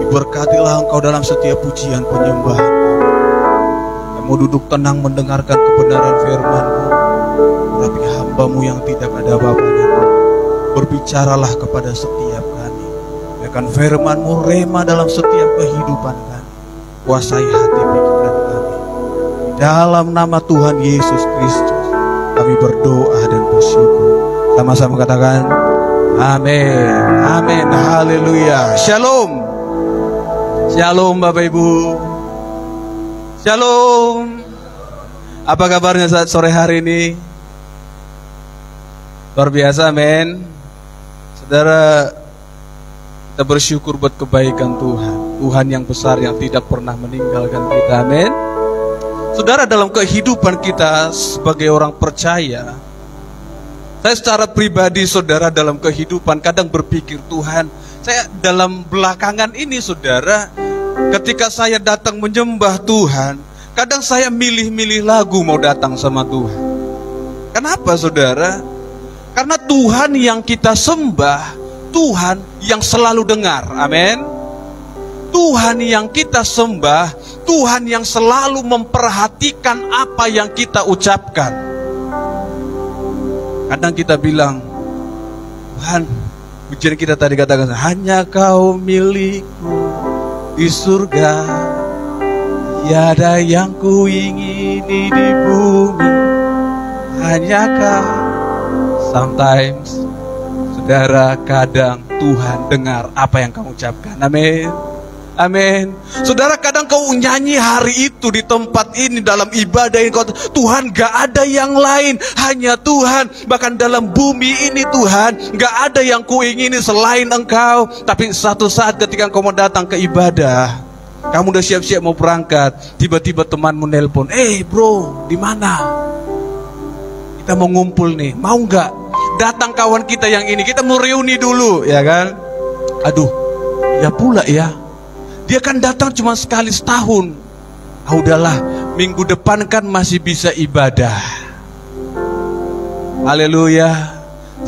Diberkatilah engkau dalam setiap pujian penyembahan. Yang mau duduk tenang mendengarkan kebenaran firman-Mu, tapi hamba-Mu yang tidak ada apa-apanya, berbicaralah kepada setiap kami. Biarkan firman-Mu rema dalam setiap kehidupan kami. Kuasai hati pikiran kami. Dalam nama Tuhan Yesus Kristus kami berdoa dan bersyukur. Sama-sama katakan amin. Amin. Haleluya. Shalom. Shalom Bapak Ibu. Shalom. Apa kabarnya saat sore hari ini? Luar biasa, men. Saudara, kita bersyukur buat kebaikan Tuhan. Tuhan yang besar yang tidak pernah meninggalkan kita, amin. Saudara, dalam kehidupan kita sebagai orang percaya, saya secara pribadi, saudara, dalam kehidupan kadang berpikir, Tuhan, saya dalam belakangan ini, saudara, ketika saya datang menyembah Tuhan, kadang saya milih-milih lagu mau datang sama Tuhan. Kenapa, saudara? Karena Tuhan yang kita sembah, Tuhan yang selalu dengar, amin. Tuhan yang kita sembah, Tuhan yang selalu memperhatikan apa yang kita ucapkan. Kadang kita bilang, Tuhan, pujian kita tadi katakan, hanya Kau milikku di surga, tiada yang ku ingini di bumi, hanya Kau. Sometimes, saudara, kadang Tuhan dengar apa yang kamu ucapkan, amin. Amin. Saudara, kadang kau nyanyi hari itu di tempat ini dalam ibadah ini, Tuhan, gak ada yang lain, hanya Tuhan. Bahkan dalam bumi ini, Tuhan, gak ada yang kuingini selain Engkau. Tapi satu saat ketika kau mau datang ke ibadah, kamu udah siap-siap mau berangkat, tiba-tiba temanmu nelpon, bro, di mana? Kita mau ngumpul nih, mau nggak? Datang kawan kita yang ini, kita mau reuni dulu, ya kan? Aduh, ya pula ya. Dia kan datang cuma sekali setahun. Udahlah, minggu depan kan masih bisa ibadah. Haleluya.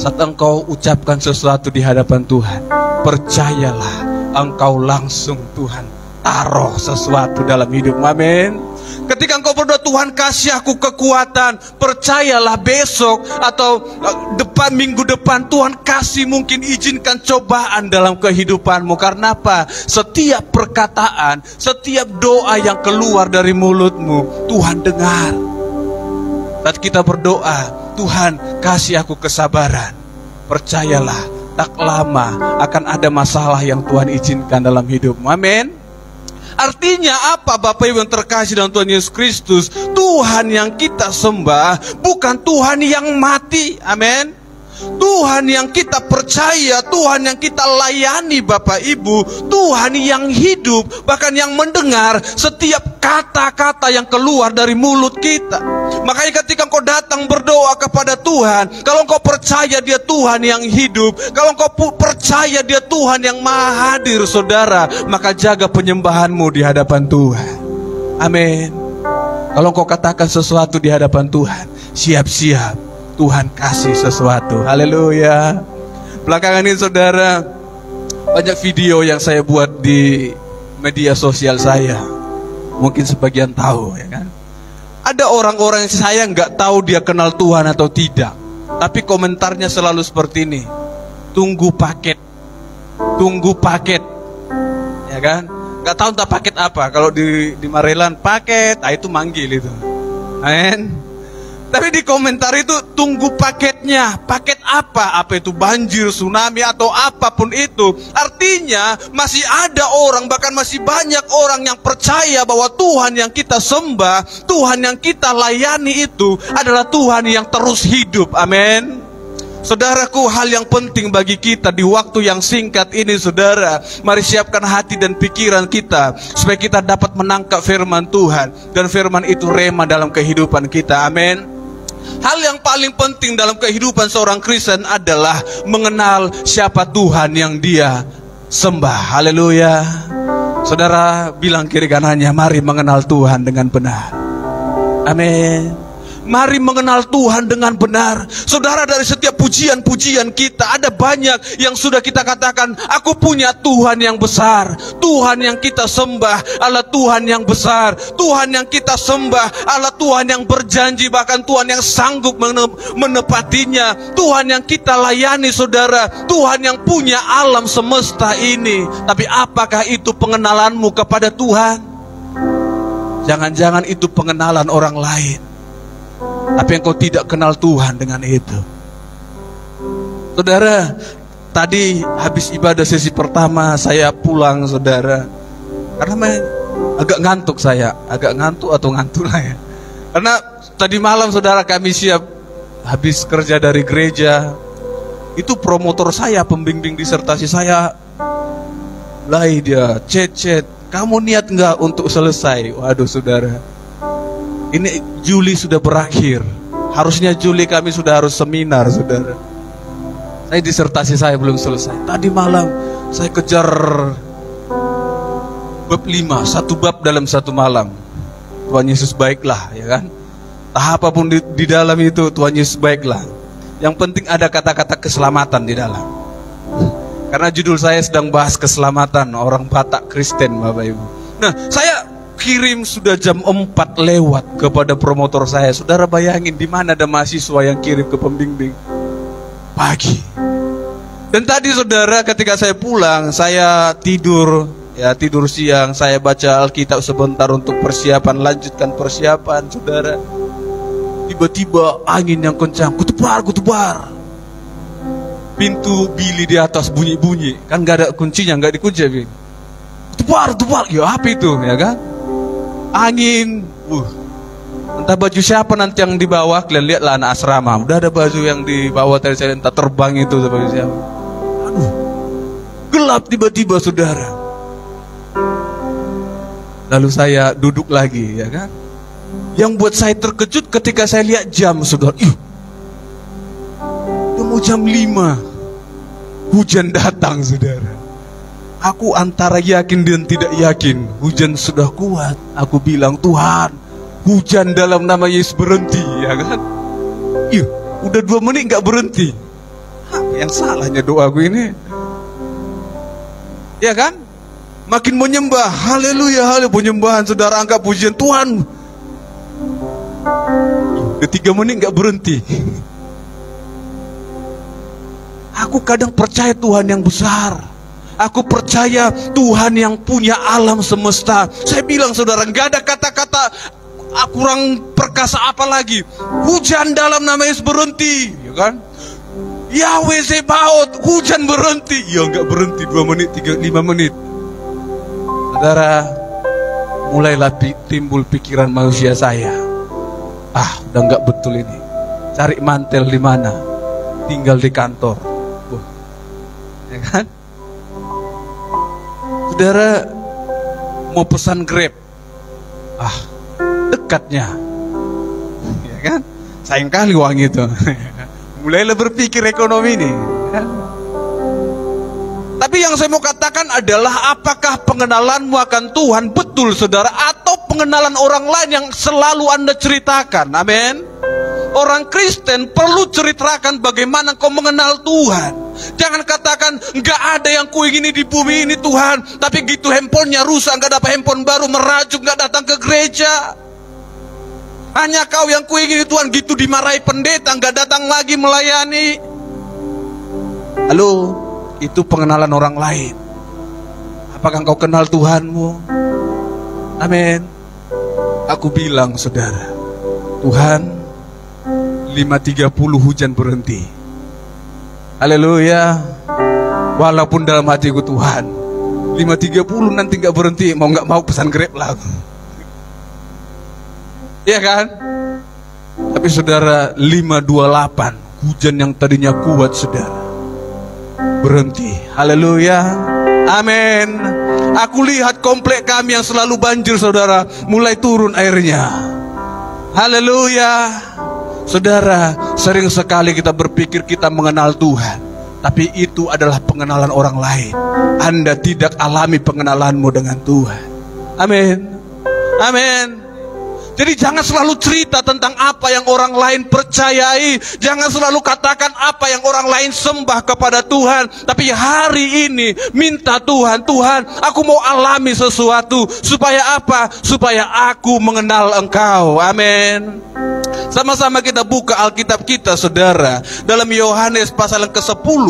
Saat engkau ucapkan sesuatu di hadapan Tuhan, percayalah, engkau langsung Tuhan taruh sesuatu dalam hidup, amin. Ketika engkau berdoa, Tuhan kasih aku kekuatan, percayalah besok atau minggu depan Tuhan kasih, mungkin izinkan cobaan dalam kehidupanmu. Karena apa? Setiap perkataan, setiap doa yang keluar dari mulutmu, Tuhan dengar. Saat kita berdoa, Tuhan kasih aku kesabaran, percayalah, tak lama akan ada masalah yang Tuhan izinkan dalam hidupmu, amin. Artinya apa, Bapak Ibu yang terkasih dalam Tuhan Yesus Kristus? Tuhan yang kita sembah bukan Tuhan yang mati, amin. Tuhan yang kita percaya, Tuhan yang kita layani, Bapak Ibu, Tuhan yang hidup, bahkan yang mendengar setiap kata-kata yang keluar dari mulut kita. Makanya ketika engkau datang berdoa kepada Tuhan, kalau engkau percaya Dia Tuhan yang hidup, kalau engkau percaya Dia Tuhan yang maha hadir, saudara, maka jaga penyembahanmu di hadapan Tuhan, amin. Kalau engkau katakan sesuatu di hadapan Tuhan, siap-siap Tuhan kasih sesuatu, haleluya. Belakangan ini, saudara, banyak video yang saya buat di media sosial saya. Mungkin sebagian tahu, ya kan? Ada orang-orang yang saya nggak tahu dia kenal Tuhan atau tidak, tapi komentarnya selalu seperti ini: tunggu paket, ya kan? Nggak tahu entah paket apa. Kalau di Maryland paket, itu manggil itu, amin. Tapi di komentar itu, tunggu paketnya. Paket apa? Apa itu banjir, tsunami, atau apapun itu. Artinya masih ada orang, bahkan masih banyak orang yang percaya bahwa Tuhan yang kita sembah, Tuhan yang kita layani itu adalah Tuhan yang terus hidup, amin. Saudaraku, hal yang penting bagi kita di waktu yang singkat ini, saudara, mari siapkan hati dan pikiran kita supaya kita dapat menangkap firman Tuhan, dan firman itu rema dalam kehidupan kita, amin. Hal yang paling penting dalam kehidupan seorang Kristen adalah mengenal siapa Tuhan yang dia sembah. Haleluya. Saudara, bilang kiri kanannya, mari mengenal Tuhan dengan benar. Amin. Mari mengenal Tuhan dengan benar. Saudara, dari setiap pujian-pujian kita ada banyak yang sudah kita katakan, aku punya Tuhan yang besar. Tuhan yang kita sembah adalah Tuhan yang besar. Tuhan yang kita sembah adalah Tuhan yang berjanji, bahkan Tuhan yang sanggup menepatinya. Tuhan yang kita layani, saudara. Tuhan yang punya alam semesta ini. Tapi apakah itu pengenalanmu kepada Tuhan? Jangan-jangan itu pengenalan orang lain, tapi engkau tidak kenal Tuhan dengan itu. Saudara, tadi habis ibadah sesi pertama saya pulang, saudara, karena agak ngantuk saya, agak ngantuk atau ngantuk lah ya. Karena tadi malam, saudara, kami siap habis kerja dari gereja. Itu promotor saya, pembimbing disertasi saya, mulai dia chat, kamu niat nggak untuk selesai? Waduh, saudara, ini Juli sudah berakhir. Harusnya Juli kami sudah harus seminar, saudara. Saya disertasi saya belum selesai. Tadi malam saya kejar bab 5, satu bab dalam satu malam. Tuhan Yesus baiklah, ya kan? Entah apapun di dalam itu, Tuhan Yesus baiklah. Yang penting ada kata-kata keselamatan di dalam. Karena judul saya sedang bahas keselamatan orang Batak Kristen, Bapak Ibu. Nah, saya kirim sudah jam 4 lewat kepada promotor saya. Saudara bayangin, di mana ada mahasiswa yang kirim ke pembimbing pagi. Dan tadi, saudara, ketika saya pulang, saya tidur siang, saya baca Alkitab sebentar untuk persiapan, lanjutkan persiapan, saudara. Tiba-tiba angin yang kencang, kutebar. Pintu bili di atas bunyi-bunyi, kan gak ada kuncinya, gak dikunci ya, Tubar, ya apa itu, ya kan? Angin, entah baju siapa nanti yang dibawa, kalian lihatlah anak asrama, udah ada baju yang dibawa tadi saya, entah terbang itu baju siapa. Aduh, gelap tiba-tiba, saudara. Lalu saya duduk lagi, ya kan? Yang buat saya terkejut ketika saya lihat jam, saudara. Udah mau jam 5. Hujan datang, saudara. Aku antara yakin dan tidak yakin. Hujan sudah kuat. Aku bilang, Tuhan, hujan dalam nama Yesus berhenti, ya kan? Udah 2 menit gak berhenti. Yang salahnya doaku ini, ya kan? Makin menyembah, haleluya, penyembahan, saudara, angkat pujian Tuhan. Udah 3 menit gak berhenti. Aku kadang percaya Tuhan yang besar. Aku percaya Tuhan yang punya alam semesta. Saya bilang, saudara, gak ada kata-kata kurang perkasa apa lagi. Hujan dalam nama Yesus berhenti, ya kan? Yahweh Zebaot, hujan berhenti. Ya gak berhenti 2 menit, 5 menit. Saudara, mulailah timbul pikiran manusia saya. Udah gak betul ini. Cari mantel di mana? Tinggal di kantor. Ya kan? Saudara mau pesan Grab, dekatnya, ya kan? Sayang kali uang itu. Mulailah berpikir ekonomi nih, ya? Tapi yang saya mau katakan adalah, apakah pengenalanmu akan Tuhan betul, saudara, atau pengenalan orang lain yang selalu Anda ceritakan? Amin. Orang Kristen perlu ceritakan bagaimana kau mengenal Tuhan. Jangan katakan, gak ada yang kuingini di bumi ini, Tuhan, tapi gitu handphonenya rusak, gak dapat handphone baru, merajuk, gak datang ke gereja. Hanya kau yang kuingini, Tuhan, gitu dimarahi pendeta, gak datang lagi melayani. Halo, itu pengenalan orang lain. Apakah kau kenal Tuhanmu? Amin. Aku bilang, saudara, Tuhan, 5.30 hujan berhenti. Haleluya. Walaupun dalam hatiku, Tuhan, 5.30 nanti gak berhenti, mau gak mau pesan Grab lah. Iya kan? Tapi saudara, 5.28 hujan yang tadinya kuat, saudara, berhenti. Haleluya. Amin. Aku lihat komplek kami yang selalu banjir, saudara, mulai turun airnya. Haleluya. Saudara, sering sekali kita berpikir kita mengenal Tuhan, tapi itu adalah pengenalan orang lain. Anda tidak alami pengenalanmu dengan Tuhan. Amin. Amin. Jadi jangan selalu cerita tentang apa yang orang lain percayai. Jangan selalu katakan apa yang orang lain sembah kepada Tuhan. Tapi hari ini minta Tuhan, Tuhan, aku mau alami sesuatu. Supaya apa? Supaya aku mengenal Engkau. Amin. Sama-sama kita buka Alkitab kita, saudara, dalam Yohanes pasal yang ke-10.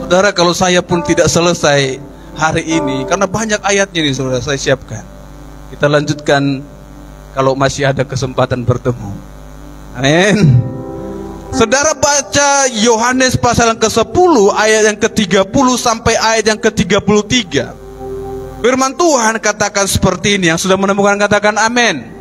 Saudara, kalau saya pun tidak selesai hari ini, karena banyak ayatnya nih saudara, saya siapkan. Kita lanjutkan kalau masih ada kesempatan bertemu. Amin. Saudara baca Yohanes pasal yang ke-10 ayat yang ke-30 sampai ayat yang ke-33. Firman Tuhan katakan seperti ini. Yang sudah menemukan katakan amin.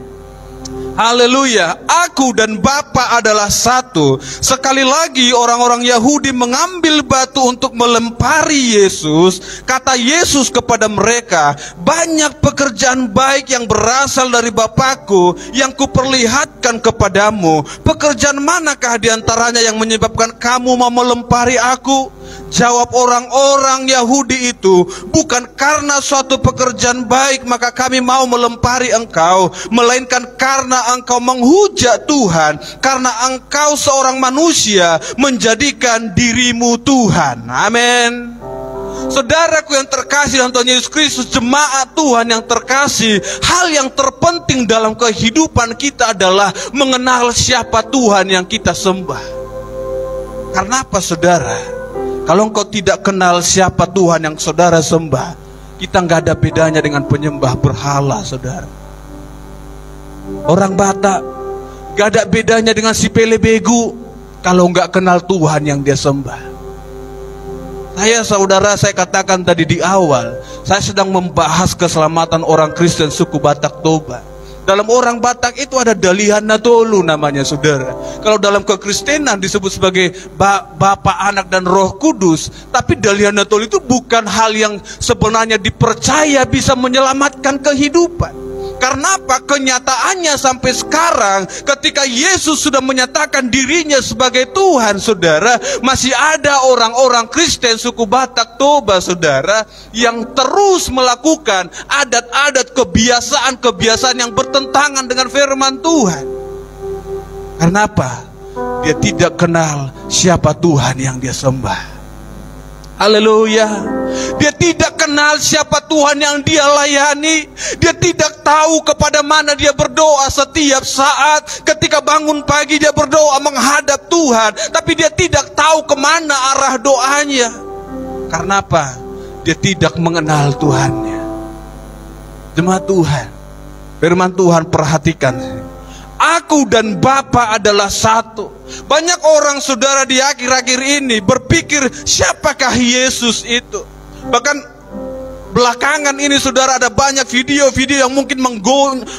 Haleluya. Aku dan Bapa adalah satu. Sekali lagi orang-orang Yahudi mengambil batu untuk melempari Yesus. Kata Yesus kepada mereka, banyak pekerjaan baik yang berasal dari Bapakku yang kuperlihatkan kepadamu. Pekerjaan manakah diantaranya yang menyebabkan kamu mau melempari aku? Jawab orang-orang Yahudi itu, bukan karena suatu pekerjaan baik maka kami mau melempari engkau, melainkan karena engkau menghujat Tuhan, karena engkau seorang manusia menjadikan dirimu Tuhan. Amin. Saudaraku yang terkasih dalam Tuhan Yesus Kristus, jemaat Tuhan yang terkasih, hal yang terpenting dalam kehidupan kita adalah mengenal siapa Tuhan yang kita sembah. Karena apa saudara? Kalau engkau tidak kenal siapa Tuhan yang saudara sembah, kita nggak ada bedanya dengan penyembah berhala, saudara. Orang Batak nggak ada bedanya dengan si Pele Begu kalau nggak kenal Tuhan yang dia sembah. Saudara, saya katakan tadi di awal, saya sedang membahas keselamatan orang Kristen suku Batak Toba. Dalam orang Batak itu ada Dalihan Natolu namanya, saudara. Kalau dalam kekristenan disebut sebagai Bapa, Anak, dan Roh Kudus. Tapi Dalihan Natolu itu bukan hal yang sebenarnya dipercaya bisa menyelamatkan kehidupan. Karena apa? Kenyataannya sampai sekarang, ketika Yesus sudah menyatakan dirinya sebagai Tuhan, saudara, masih ada orang-orang Kristen suku Batak Toba, saudara, yang terus melakukan adat-adat, kebiasaan-kebiasaan yang bertentangan dengan firman Tuhan. Karena apa? Dia tidak kenal siapa Tuhan yang dia sembah. Haleluya. Dia tidak kenal siapa Tuhan yang dia layani. Dia tidak tahu kepada mana dia berdoa setiap saat. Ketika bangun pagi dia berdoa menghadap Tuhan, tapi dia tidak tahu kemana arah doanya. Karena apa? Dia tidak mengenal Tuhannya. Jemaat Tuhan, firman Tuhan, perhatikan, aku dan Bapa adalah satu. Banyak orang, saudara, di akhir-akhir ini berpikir siapakah Yesus itu. Bahkan belakangan ini, saudara, ada banyak video-video yang mungkin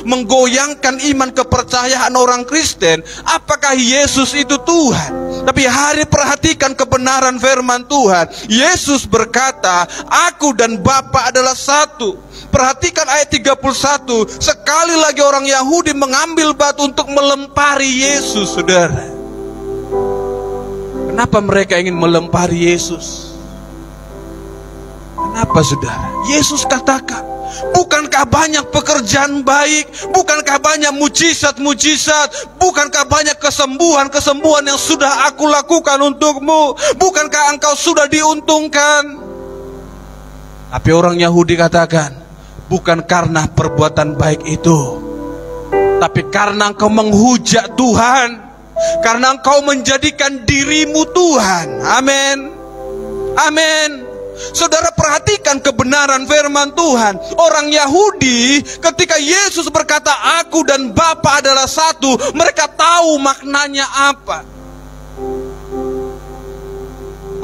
menggoyangkan iman kepercayaan orang Kristen. Apakah Yesus itu Tuhan? Tapi hari perhatikan kebenaran firman Tuhan. Yesus berkata, aku dan Bapa adalah satu. Perhatikan ayat 31. Sekali lagi orang Yahudi mengambil batu untuk melempari Yesus, saudara. Kenapa mereka ingin melempari Yesus? Kenapa, saudara? Yesus katakan, bukankah banyak pekerjaan baik? Bukankah banyak mujizat-mujizat? Bukankah banyak kesembuhan-kesembuhan yang sudah aku lakukan untukmu? Bukankah engkau sudah diuntungkan? Tapi orang Yahudi katakan, bukan karena perbuatan baik itu, tapi karena engkau menghujat Tuhan, karena engkau menjadikan dirimu Tuhan. Amin. Amin. Saudara, perhatikan kebenaran firman Tuhan. Orang Yahudi ketika Yesus berkata aku dan Bapa adalah satu, mereka tahu maknanya apa.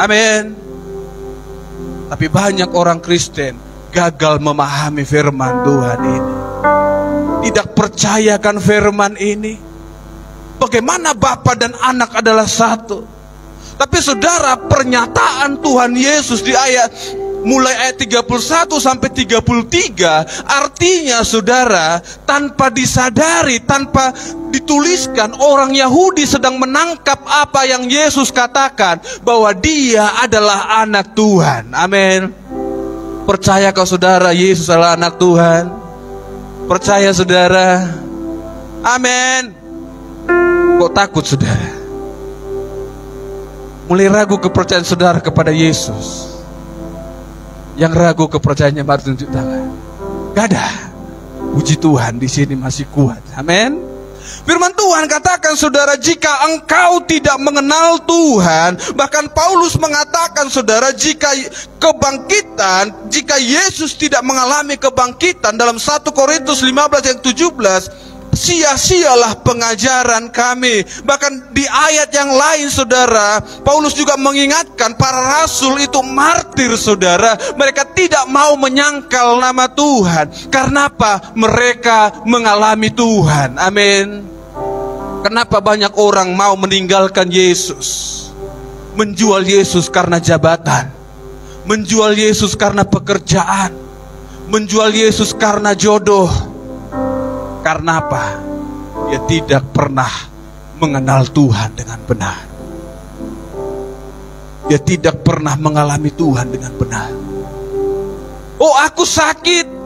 Amin. Tapi banyak orang Kristen gagal memahami firman Tuhan ini, tidak percayakan firman ini. Bagaimana Bapa dan Anak adalah satu. Tapi saudara, pernyataan Tuhan Yesus di mulai ayat 31 sampai 33, artinya saudara, tanpa disadari, tanpa dituliskan, orang Yahudi sedang menangkap apa yang Yesus katakan, bahwa dia adalah anak Tuhan. Amin. Percayakah saudara Yesus adalah anak Tuhan? Percaya saudara? Amin. Kok takut saudara? Mulai ragu kepercayaan saudara kepada Yesus. Yang ragu kepercayaannya mari tunjuk tangan. Gak ada. Puji Tuhan, di sini masih kuat. Amin. Firman Tuhan katakan saudara, jika engkau tidak mengenal Tuhan, bahkan Paulus mengatakan saudara, jika kebangkitan, jika Yesus tidak mengalami kebangkitan, dalam 1 Korintus 15 ayat 17, sia-sialah pengajaran kami. Bahkan di ayat yang lain saudara, Paulus juga mengingatkan para rasul itu martir saudara. Mereka tidak mau menyangkal nama Tuhan. Karena apa? Mereka mengalami Tuhan. Amin. Kenapa banyak orang mau meninggalkan Yesus? Menjual Yesus karena jabatan, menjual Yesus karena pekerjaan, menjual Yesus karena jodoh. Karena apa? Dia tidak pernah mengenal Tuhan dengan benar. Dia tidak pernah mengalami Tuhan dengan benar. Oh, aku sakit.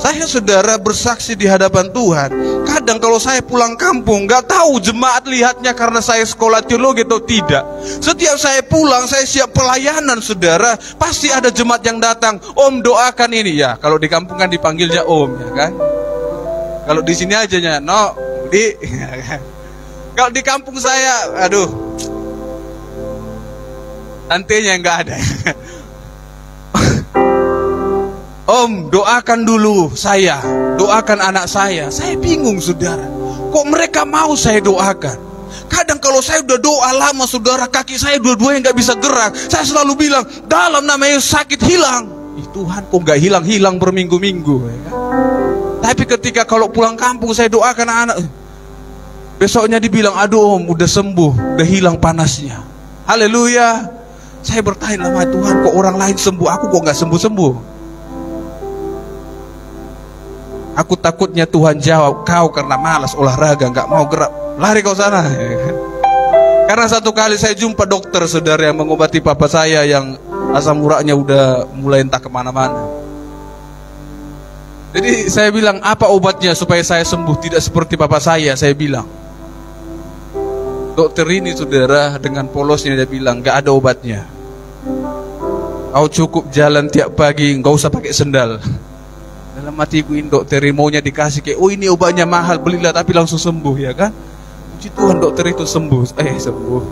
Saya saudara bersaksi di hadapan Tuhan. Kadang kalau saya pulang kampung, gak tahu jemaat lihatnya karena saya sekolah teologi atau tidak. Setiap saya pulang, saya siap pelayanan saudara. Pasti ada jemaat yang datang. Om, doakan ini ya. Kalau di kampung kan dipanggilnya Om, ya kan? Kalau di sini aja ya, no, di. Kalau di kampung saya, aduh, tantenya nggak ada. Om, doakan dulu saya, doakan anak saya. Saya bingung saudara, kok mereka mau saya doakan? Kadang kalau saya udah doa lama saudara, kaki saya dua-duanya nggak bisa gerak. Saya selalu bilang, dalam nama Yesus sakit hilang. Tuhan kok nggak hilang-hilang berminggu-minggu, ya kan? Tapi ketika kalau pulang kampung saya doakan anak, besoknya dibilang, aduh Om, udah sembuh, udah hilang panasnya. Haleluya. Saya bertanya sama Tuhan, kok orang lain sembuh, aku kok nggak sembuh-sembuh? Aku takutnya Tuhan jawab, kau karena malas olahraga, nggak mau gerak, lari kau sana. Karena satu kali saya jumpa dokter saudara yang mengobati papa saya yang asam uratnya udah mulai entah kemana-mana. Jadi saya bilang, apa obatnya supaya saya sembuh tidak seperti papa saya bilang. Dokter ini saudara dengan polosnya dia bilang, gak ada obatnya. Kau cukup jalan tiap pagi, gak usah pakai sendal. Dalam hatiku ini dokter maunya dikasih kayak, oh ini obatnya mahal, belilah tapi langsung sembuh, ya kan? Puji Tuhan dokter itu sembuh. Sembuh.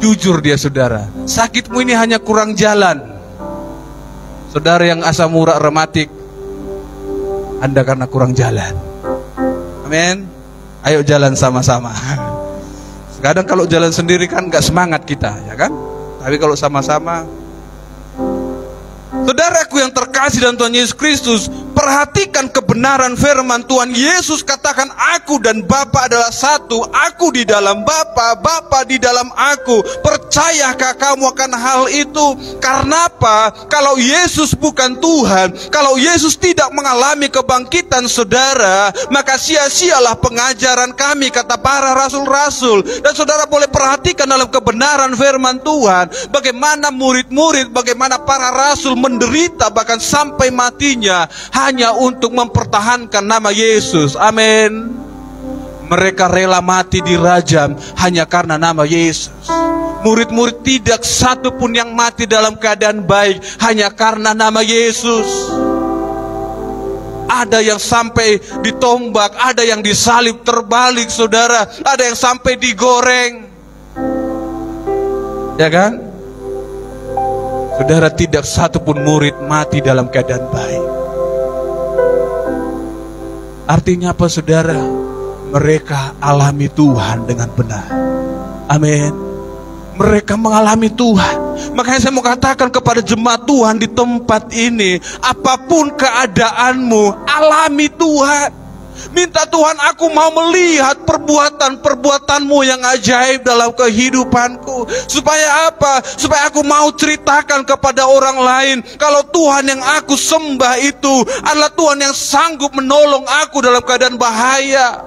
Jujur dia saudara, sakitmu ini hanya kurang jalan. Saudara yang asam urat rematik, Anda karena kurang jalan. Amin. Ayo jalan sama-sama. Kadang kalau jalan sendiri kan gak semangat kita, ya kan? Tapi kalau sama-sama. Saudaraku yang terkasih dalam Tuhan Yesus Kristus, perhatikan kebenaran firman Tuhan. Yesus katakan, aku dan Bapa adalah satu. Aku di dalam Bapa, Bapa di dalam aku. Percayakah kamu akan hal itu? Karena apa? Kalau Yesus bukan Tuhan, kalau Yesus tidak mengalami kebangkitan saudara, maka sia-sialah pengajaran kami, kata para rasul-rasul. Dan saudara boleh perhatikan dalam kebenaran firman Tuhan, bagaimana murid-murid, bagaimana para rasul menderita bahkan sampai matinya hanya untuk mempertahankan nama Yesus. Amin. Mereka rela mati dirajam hanya karena nama Yesus. Murid-murid tidak satu pun yang mati dalam keadaan baik hanya karena nama Yesus. Ada yang sampai ditombak, ada yang disalib terbalik saudara, ada yang sampai digoreng, ya kan? Saudara, tidak satu pun murid mati dalam keadaan baik. Artinya apa saudara? Mereka alami Tuhan dengan benar. Amin. Mereka mengalami Tuhan. Makanya saya mau katakan kepada jemaat Tuhan di tempat ini, apapun keadaanmu, alami Tuhan. Minta Tuhan, aku mau melihat perbuatan-perbuatanmu yang ajaib dalam kehidupanku. Supaya apa? Supaya aku mau ceritakan kepada orang lain, kalau Tuhan yang aku sembah itu adalah Tuhan yang sanggup menolong aku dalam keadaan bahaya.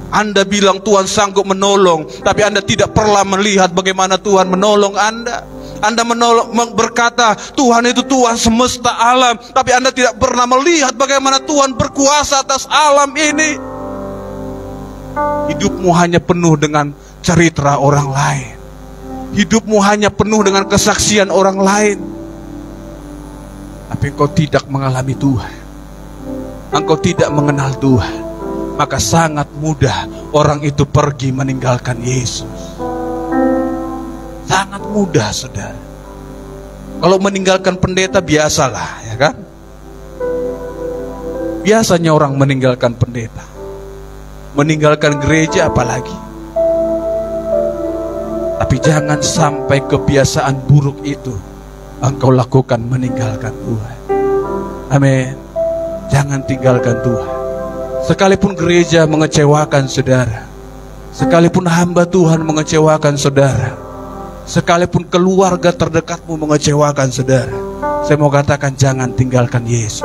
Anda bilang Tuhan sanggup menolong, tapi Anda tidak pernah melihat bagaimana Tuhan menolong Anda. Anda berkata Tuhan itu Tuhan semesta alam, tapi Anda tidak pernah melihat bagaimana Tuhan berkuasa atas alam ini. Hidupmu hanya penuh dengan cerita orang lain. Hidupmu hanya penuh dengan kesaksian orang lain, tapi engkau tidak mengalami Tuhan. Engkau tidak mengenal Tuhan. Maka sangat mudah orang itu pergi meninggalkan Yesus. Sangat mudah, saudara. Kalau meninggalkan pendeta biasalah, ya kan? Biasanya orang meninggalkan pendeta. Meninggalkan gereja apalagi. Tapi jangan sampai kebiasaan buruk itu engkau lakukan, meninggalkan Tuhan. Amin. Jangan tinggalkan Tuhan. Sekalipun gereja mengecewakan saudara, sekalipun hamba Tuhan mengecewakan saudara, sekalipun keluarga terdekatmu mengecewakan saudara, saya mau katakan jangan tinggalkan Yesus.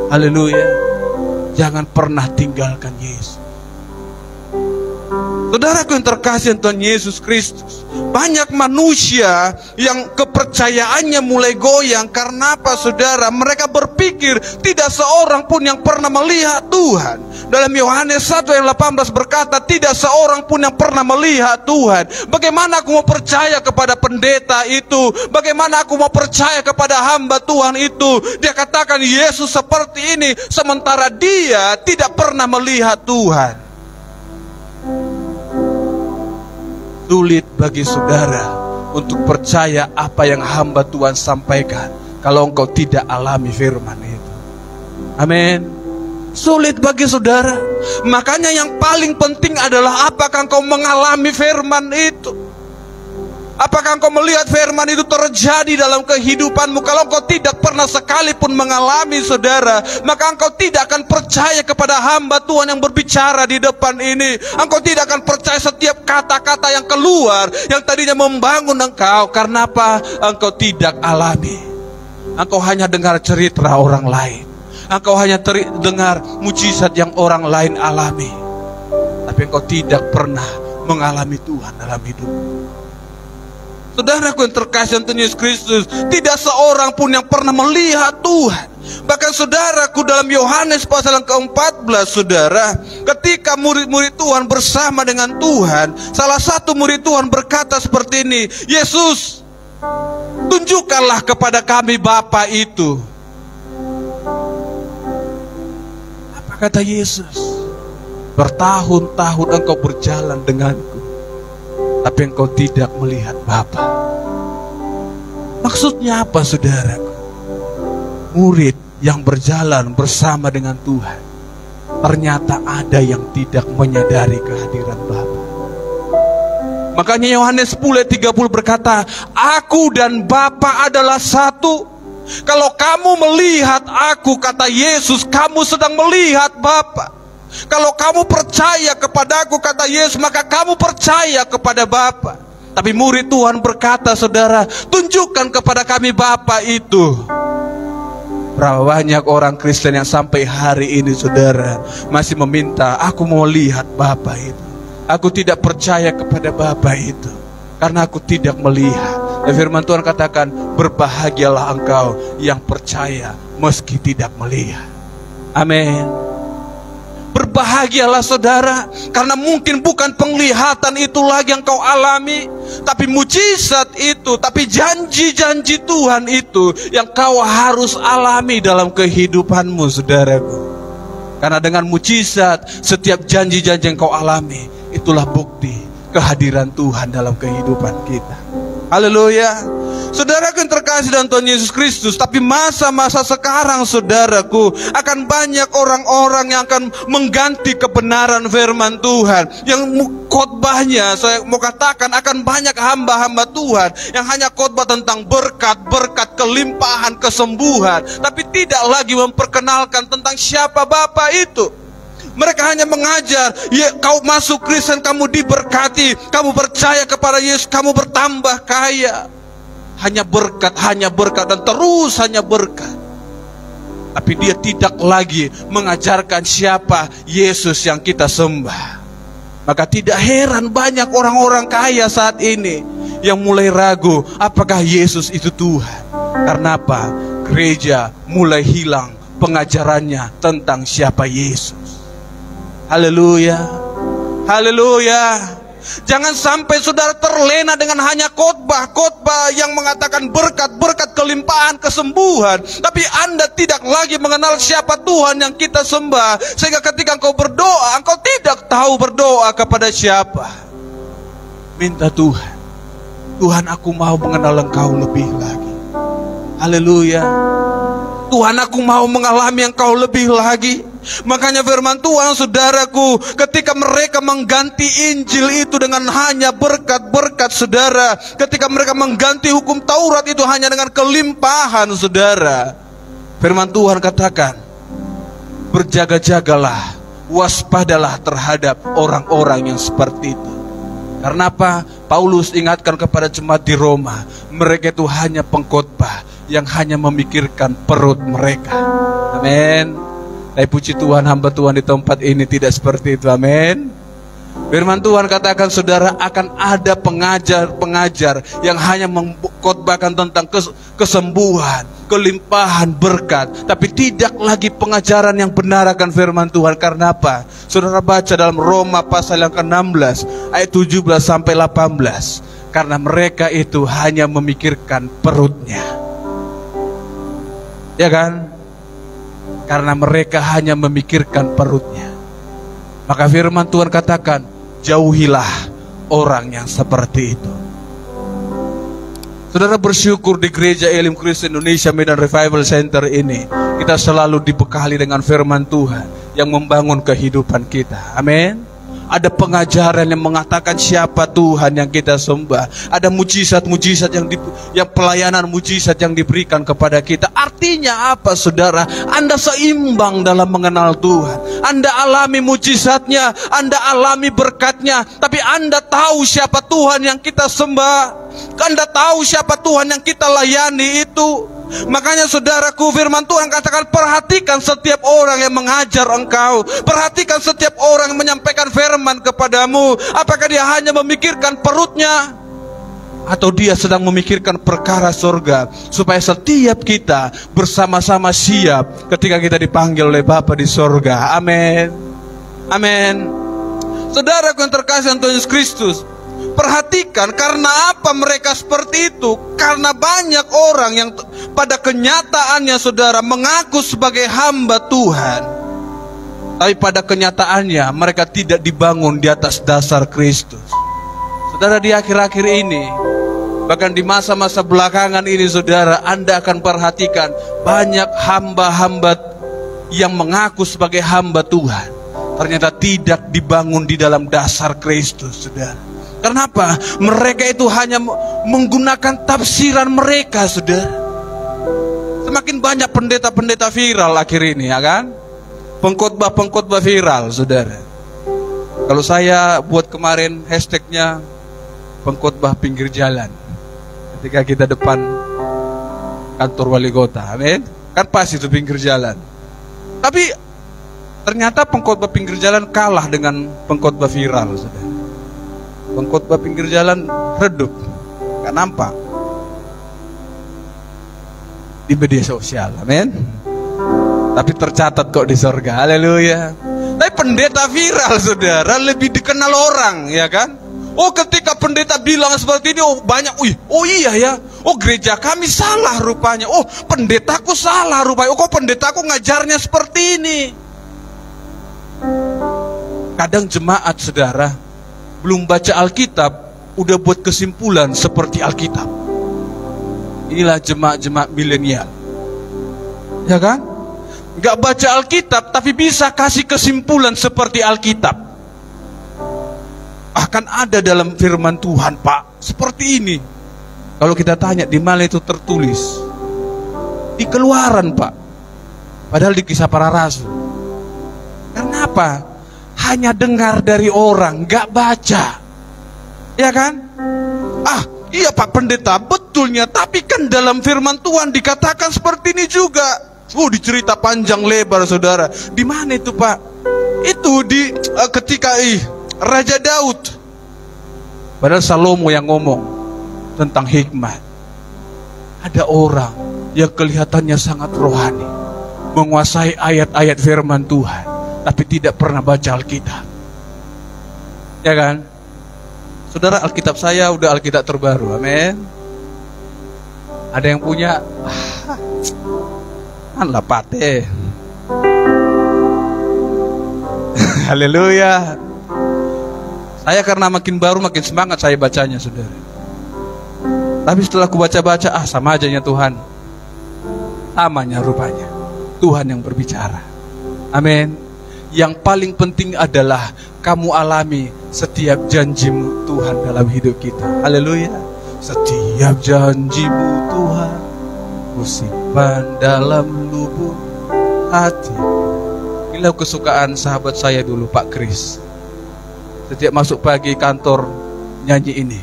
Haleluya. Jangan pernah tinggalkan Yesus. Saudaraku yang terkasih Tuhan Yesus Kristus, banyak manusia yang kepercayaannya mulai goyang. Karena apa, saudara? Mereka berpikir tidak seorang pun yang pernah melihat Tuhan. Dalam Yohanes 1 ayat 18 berkata, tidak seorang pun yang pernah melihat Tuhan. Bagaimana aku mau percaya kepada pendeta itu? Bagaimana aku mau percaya kepada hamba Tuhan itu? Dia katakan Yesus seperti ini, sementara dia tidak pernah melihat Tuhan. Sulit bagi saudara untuk percaya apa yang hamba Tuhan sampaikan kalau engkau tidak alami firman itu. Amin. Sulit bagi saudara. Makanya yang paling penting adalah apakah engkau mengalami firman itu. Apakah engkau melihat firman itu terjadi dalam kehidupanmu? Kalau engkau tidak pernah sekalipun mengalami, saudara, maka engkau tidak akan percaya kepada hamba Tuhan yang berbicara di depan ini. Engkau tidak akan percaya setiap kata-kata yang keluar, yang tadinya membangun engkau. Karena apa? Engkau tidak alami. Engkau hanya dengar cerita orang lain. Engkau hanya dengar mujizat yang orang lain alami. Tapi engkau tidak pernah mengalami Tuhan dalam hidupmu. Saudaraku yang terkasih Tuhan Yesus Kristus, tidak seorang pun yang pernah melihat Tuhan. Bahkan saudaraku, dalam Yohanes pasal yang ke-14, saudara, ketika murid-murid Tuhan bersama dengan Tuhan, salah satu murid Tuhan berkata seperti ini, Yesus, tunjukkanlah kepada kami Bapa itu. Apa kata Yesus? Bertahun-tahun engkau berjalan denganku, tapi engkau tidak melihat Bapa. Maksudnya apa, saudaraku? Murid yang berjalan bersama dengan Tuhan, ternyata ada yang tidak menyadari kehadiran Bapa. Makanya Yohanes 10 ayat 30 berkata, Aku dan Bapa adalah satu. Kalau kamu melihat aku, kata Yesus, kamu sedang melihat Bapa. Kalau kamu percaya kepadaku, kata Yesus, maka kamu percaya kepada Bapa. Tapi murid Tuhan berkata, saudara, tunjukkan kepada kami Bapa itu. Berapa banyak orang Kristen yang sampai hari ini, saudara, masih meminta, aku mau lihat Bapa itu. Aku tidak percaya kepada Bapa itu, karena aku tidak melihat. Dan firman Tuhan katakan, berbahagialah engkau yang percaya meski tidak melihat. Amin. Berbahagialah saudara, karena mungkin bukan penglihatan itu lagi yang kau alami, tapi mujizat itu, tapi janji-janji Tuhan itu yang kau harus alami dalam kehidupanmu, saudaraku. Karena dengan mujizat, setiap janji-janji yang kau alami, itulah bukti kehadiran Tuhan dalam kehidupan kita. Haleluya. Saudaraku yang terkasih dalam Tuhan Yesus Kristus, tapi masa-masa sekarang, saudaraku, akan banyak orang-orang yang akan mengganti kebenaran firman Tuhan. Yang khotbahnya, saya mau katakan, akan banyak hamba-hamba Tuhan yang hanya khotbah tentang berkat-berkat, kelimpahan, kesembuhan, tapi tidak lagi memperkenalkan tentang siapa Bapa itu. Mereka hanya mengajar, ya, kau masuk Kristen, kamu diberkati, kamu percaya kepada Yesus, kamu bertambah kaya. Hanya berkat, dan terus hanya berkat. Tapi dia tidak lagi mengajarkan siapa Yesus yang kita sembah. Maka tidak heran banyak orang-orang kaya saat ini yang mulai ragu apakah Yesus itu Tuhan. Karena apa? Gereja mulai hilang pengajarannya tentang siapa Yesus. Haleluya. Haleluya. Jangan sampai saudara terlena dengan hanya khotbah yang mengatakan berkat-berkat, kelimpahan, kesembuhan, tapi Anda tidak lagi mengenal siapa Tuhan yang kita sembah, sehingga ketika engkau berdoa, engkau tidak tahu berdoa kepada siapa. Minta Tuhan, Tuhan, aku mau mengenal Engkau lebih lagi. Haleluya. Tuhan, aku mau mengalami Engkau lebih lagi. Makanya firman Tuhan, saudaraku, ketika mereka mengganti Injil itu dengan hanya berkat-berkat, saudara, ketika mereka mengganti hukum Taurat itu hanya dengan kelimpahan, saudara, firman Tuhan katakan, berjaga-jagalah, waspadalah terhadap orang-orang yang seperti itu. Karena apa? Paulus ingatkan kepada jemaat di Roma, mereka itu hanya pengkhotbah yang hanya memikirkan perut mereka. Amin. Tapi puji Tuhan, hamba Tuhan di tempat ini tidak seperti itu. Amin. Firman Tuhan katakan, saudara, akan ada pengajar-pengajar yang hanya mengkhotbahkan tentang kesembuhan, kelimpahan berkat, tapi tidak lagi pengajaran yang benar akan firman Tuhan. Karena apa? Saudara baca dalam Roma pasal yang ke-16 ayat 17 sampai 18. Karena mereka itu hanya memikirkan perutnya. Ya kan? Karena mereka hanya memikirkan perutnya. Maka firman Tuhan katakan, jauhilah orang yang seperti itu. Saudara bersyukur di Gereja Elim Kristen Indonesia Medan Revival Center ini, kita selalu dibekali dengan firman Tuhan yang membangun kehidupan kita. Amin. Ada pengajaran yang mengatakan siapa Tuhan yang kita sembah. Ada mujizat-mujizat yang pelayanan mujizat yang diberikan kepada kita. Artinya apa, saudara? Anda seimbang dalam mengenal Tuhan. Anda alami mujizatnya, Anda alami berkatnya, tapi Anda tahu siapa Tuhan yang kita sembah. Anda tahu siapa Tuhan yang kita layani itu. Makanya saudaraku, firman Tuhan katakan, perhatikan setiap orang yang mengajar engkau, perhatikan setiap orang yang menyampaikan firman kepadamu. Apakah dia hanya memikirkan perutnya, atau dia sedang memikirkan perkara surga, supaya setiap kita bersama-sama siap ketika kita dipanggil oleh Bapa di surga. Amin. Amin. Saudaraku yang terkasih Tuhan Yesus Kristus, perhatikan, karena apa mereka seperti itu? Karena banyak orang yang pada kenyataannya, saudara, mengaku sebagai hamba Tuhan, tapi pada kenyataannya mereka tidak dibangun di atas dasar Kristus. Saudara, di akhir-akhir ini, bahkan di masa-masa belakangan ini, saudara, Anda akan perhatikan banyak hamba-hamba yang mengaku sebagai hamba Tuhan, ternyata tidak dibangun di dalam dasar Kristus, saudara. Kenapa? Mereka itu hanya menggunakan tafsiran mereka, saudara. Semakin banyak pendeta-pendeta viral akhir ini, ya kan? Pengkhotbah-pengkhotbah viral, saudara. Kalau saya buat kemarin hashtagnya pengkhotbah pinggir jalan, ketika kita depan kantor wali kota, amin? Kan pas itu pinggir jalan. Tapi ternyata pengkhotbah pinggir jalan kalah dengan pengkhotbah viral, saudara. Pengkhotbah pinggir jalan redup, gak nampak di media sosial, amin. Tapi tercatat kok di surga, haleluya. Tapi pendeta viral, saudara, lebih dikenal orang, ya kan? Oh, ketika pendeta bilang seperti ini, oh banyak, oh iya ya, oh gereja kami salah rupanya, oh pendetaku salah rupanya, oh kok pendetaku ngajarnya seperti ini. Kadang jemaat, saudara, belum baca Alkitab, udah buat kesimpulan seperti Alkitab. Inilah jemaat-jemaat milenial, ya kan? Gak baca Alkitab, tapi bisa kasih kesimpulan seperti Alkitab. Akan ada dalam firman Tuhan, Pak, seperti ini. Kalau kita tanya, di mana itu tertulis? Di Keluaran, Pak. Padahal di Kisah Para Rasul. Karena apa? Hanya dengar dari orang, gak baca, ya kan? Iya Pak Pendeta, betulnya, tapi kan dalam firman Tuhan dikatakan seperti ini juga. Dicerita panjang lebar, saudara. Di mana itu, Pak? Itu di ketika Raja Daud. Padahal Salomo yang ngomong. tentang hikmat. Ada orang yang kelihatannya sangat rohani, menguasai ayat-ayat firman Tuhan, tapi tidak pernah baca Alkitab. Ya kan? Saudara, Alkitab saya udah Alkitab terbaru. Amin. Ada yang punya? Anlah pate. Haleluya. Saya karena makin baru makin semangat saya bacanya, saudara. Tapi setelah aku baca-baca, sama aja ya Tuhan. Samanya rupanya Tuhan yang berbicara. Amin. Yang paling penting adalah kamu alami setiap janjimu Tuhan dalam hidup kita. Haleluya. Setiap janjimu Tuhan ku simpan dalam lubuk hati. Inilah kesukaan sahabat saya dulu, Pak Kris. Setiap masuk pagi kantor nyanyi ini,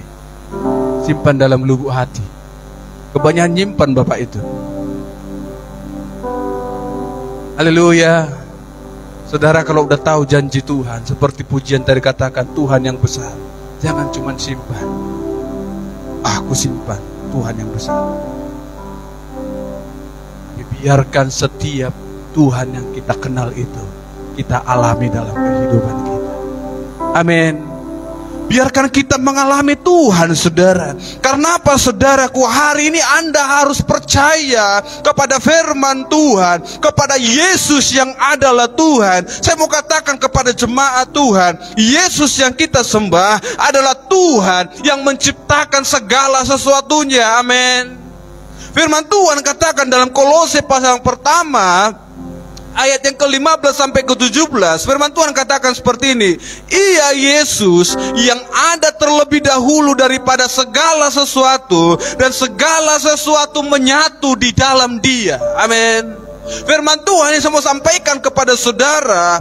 simpan dalam lubuk hati. Kebanyakan nyimpan Bapak itu. Haleluya. Saudara, kalau udah tahu janji Tuhan, seperti pujian tadi katakan, Tuhan yang besar, jangan cuma simpan. Aku simpan Tuhan yang besar. Biarkan setiap Tuhan yang kita kenal itu kita alami dalam kehidupan kita. Amin. Biarkan kita mengalami Tuhan, saudara. Karena apa, saudaraku? Hari ini Anda harus percaya kepada firman Tuhan, kepada Yesus yang adalah Tuhan. Saya mau katakan kepada jemaat Tuhan, Yesus yang kita sembah adalah Tuhan yang menciptakan segala sesuatunya. Amin. Firman Tuhan katakan dalam Kolose pasal yang pertama, ayat yang ke-15 sampai ke-17, firman Tuhan katakan seperti ini. Ia Yesus yang ada terlebih dahulu daripada segala sesuatu, dan segala sesuatu menyatu di dalam Dia. Amin. Firman Tuhan yang saya mau sampaikan kepada saudara,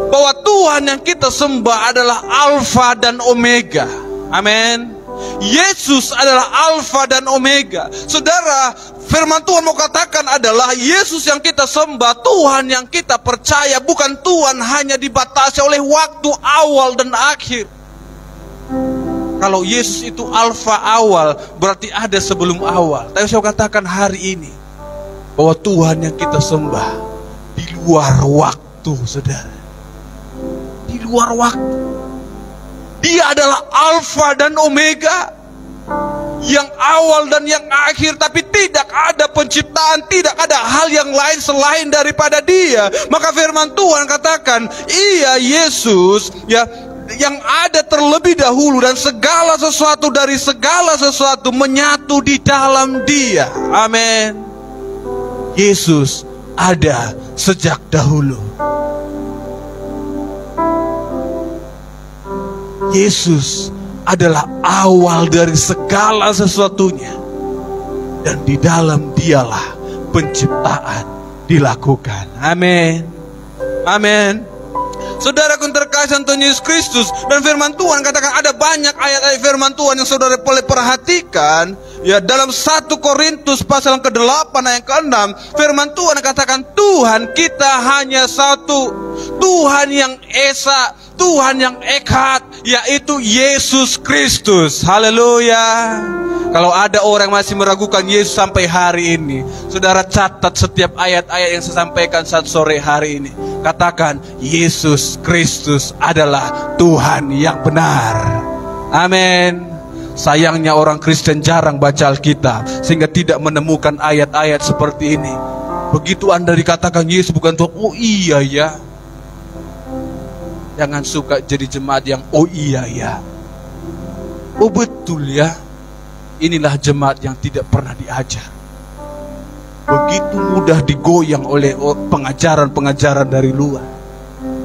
bahwa Tuhan yang kita sembah adalah Alfa dan Omega. Amin. Yesus adalah Alfa dan Omega. Saudara, firman Tuhan mau katakan adalah Yesus yang kita sembah, Tuhan yang kita percaya, bukan Tuhan hanya dibatasi oleh waktu awal dan akhir. Kalau Yesus itu Alfa awal, berarti ada sebelum awal. Tapi saya katakan hari ini bahwa Tuhan yang kita sembah di luar waktu, saudara. Di luar waktu. Dia adalah Alfa dan Omega, yang awal dan yang akhir, tapi tidak ada penciptaan, tidak ada hal yang lain selain daripada Dia. Maka firman Tuhan katakan, Ia Yesus ya yang ada terlebih dahulu, dan segala sesuatu dari segala sesuatu menyatu di dalam Dia. Amin. Yesus ada sejak dahulu. Yesus adalah awal dari segala sesuatunya, dan di dalam Dialah penciptaan dilakukan. Amin. Amin. Saudara terkasih Tuhan Yesus Kristus, dan firman Tuhan katakan ada banyak ayat-ayat firman Tuhan yang saudara boleh perhatikan. Ya, dalam 1 Korintus pasal ke-8 ayat ke-6, firman Tuhan katakan Tuhan kita hanya satu, Tuhan yang esa, Tuhan yang echad, yaitu Yesus Kristus. Haleluya. Kalau ada orang masih meragukan Yesus sampai hari ini, saudara catat setiap ayat-ayat yang saya sampaikan saat sore hari ini. Katakan Yesus Kristus adalah Tuhan yang benar. Amin. Sayangnya orang Kristen jarang baca Alkitab, sehingga tidak menemukan ayat-ayat seperti ini. Begitu Anda dikatakan Yesus bukan Tuhan, oh iya ya. Jangan suka jadi jemaat yang oh iya ya, oh betul ya. Inilah jemaat yang tidak pernah diajar. Begitu mudah digoyang oleh pengajaran-pengajaran dari luar.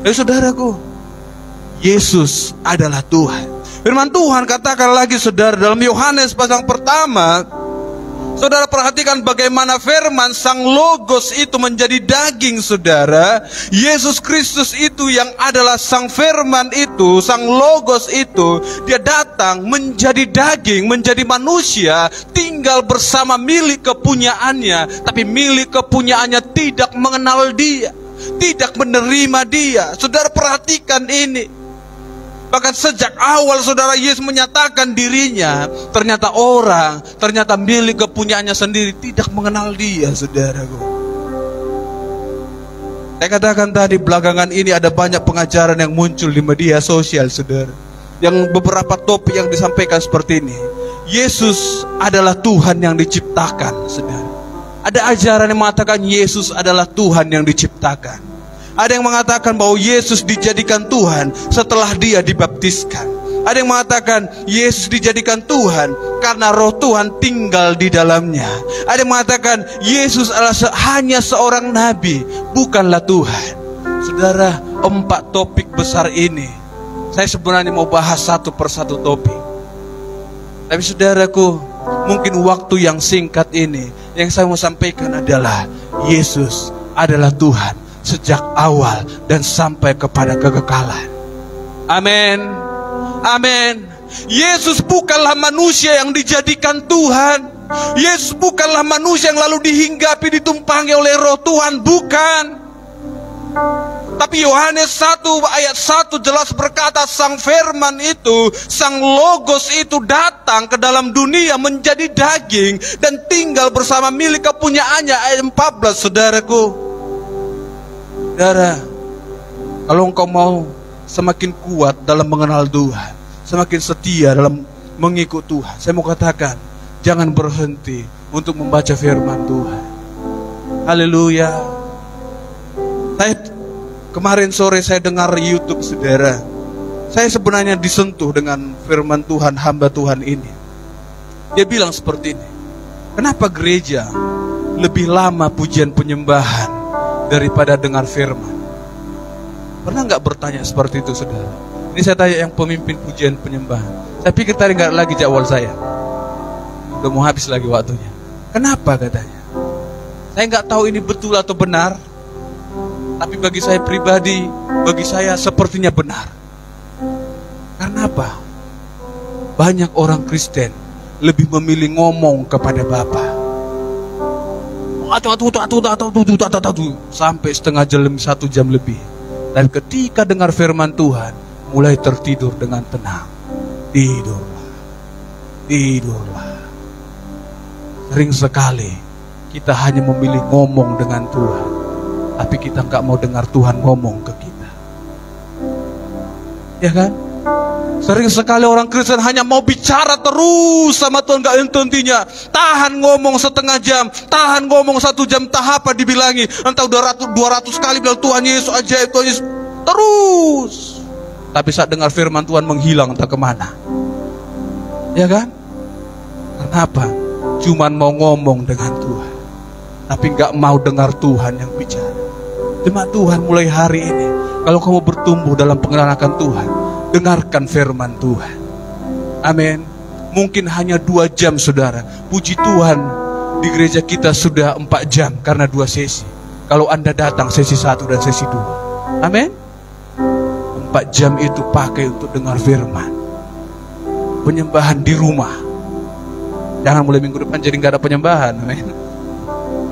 Saudaraku, Yesus adalah Tuhan. Firman Tuhan katakan lagi, saudara, dalam Yohanes pasal pertama, saudara perhatikan bagaimana firman sang logos itu menjadi daging, saudara. Yesus Kristus itu yang adalah sang firman itu, sang logos itu, dia datang menjadi daging, menjadi manusia, tinggal bersama milik kepunyaannya. Tapi milik kepunyaannya tidak mengenal dia, tidak menerima dia. Saudara perhatikan ini. Bahkan sejak awal saudara Yesus menyatakan dirinya, ternyata milik kepunyaannya sendiri tidak mengenal dia, saudaraku. Saya katakan tadi, belakangan ini ada banyak pengajaran yang muncul di media sosial, saudara. Yang beberapa topik yang disampaikan seperti ini. Yesus adalah Tuhan yang diciptakan, saudara. Ada ajaran yang mengatakan Yesus adalah Tuhan yang diciptakan. Ada yang mengatakan bahwa Yesus dijadikan Tuhan setelah dia dibaptiskan. Ada yang mengatakan Yesus dijadikan Tuhan karena roh Tuhan tinggal di dalamnya. Ada yang mengatakan Yesus adalah hanya seorang nabi, bukanlah Tuhan. Saudara, 4 topik besar ini saya sebenarnya mau bahas satu persatu topik. Tapi saudaraku, mungkin waktu yang singkat ini yang saya mau sampaikan adalah Yesus adalah Tuhan sejak awal dan sampai kepada kekekalan. Amin. Amin. Yesus bukanlah manusia yang dijadikan Tuhan. Yesus bukanlah manusia yang lalu dihinggapi, ditumpangi oleh roh Tuhan. Bukan. Tapi Yohanes 1 ayat 1 jelas berkata, Sang Firman itu, Sang Logos itu datang ke dalam dunia menjadi daging dan tinggal bersama milik kepunyaannya. Ayat 14, saudaraku. Saudara, kalau engkau mau semakin kuat dalam mengenal Tuhan, semakin setia dalam mengikut Tuhan, saya mau katakan, jangan berhenti untuk membaca firman Tuhan. Haleluya. Kemarin sore saya dengar YouTube, saudara. Saya sebenarnya disentuh dengan firman Tuhan, hamba Tuhan ini. Dia bilang seperti ini, kenapa gereja lebih lama pujian penyembahan daripada dengar firman? Pernah nggak bertanya seperti itu, saudara? Ini saya tanya yang pemimpin pujian penyembahan. Saya pikir tadi nggak lagi jadwal saya, udah mau habis lagi waktunya. Kenapa katanya? Saya nggak tahu ini betul atau benar, tapi bagi saya pribadi, bagi saya sepertinya benar. Karena apa? Banyak orang Kristen lebih memilih ngomong kepada Bapa. Sampai setengah jam, 1 jam lebih. Dan ketika dengar firman Tuhan, mulai tertidur dengan tenang. Tidurlah. Sering sekali kita hanya memilih ngomong dengan Tuhan, tapi kita nggak mau dengar Tuhan ngomong ke kita. Ya kan? Sering sekali orang Kristen hanya mau bicara terus sama Tuhan, gak henti-hentinya. Tahan ngomong setengah jam, tahan ngomong 1 jam, tahap apa dibilangi. Entah 200 kali bilang Tuhan Yesus ajaib, Tuhan Yesus. Terus. Tapi saat dengar firman Tuhan menghilang entah kemana. Ya kan? Kenapa? Cuman mau ngomong dengan Tuhan, tapi gak mau dengar Tuhan yang bicara. Jemaat Tuhan, mulai hari ini, kalau kamu bertumbuh dalam pengenalan akan Tuhan, dengarkan firman Tuhan. Amin. Mungkin hanya 2 jam, saudara. Puji Tuhan, di gereja kita sudah 4 jam karena 2 sesi. Kalau Anda datang sesi 1 dan sesi 2. Amin. 4 jam itu pakai untuk dengar firman. Penyembahan di rumah. Jangan mulai minggu depan jadi gak ada penyembahan. Amin.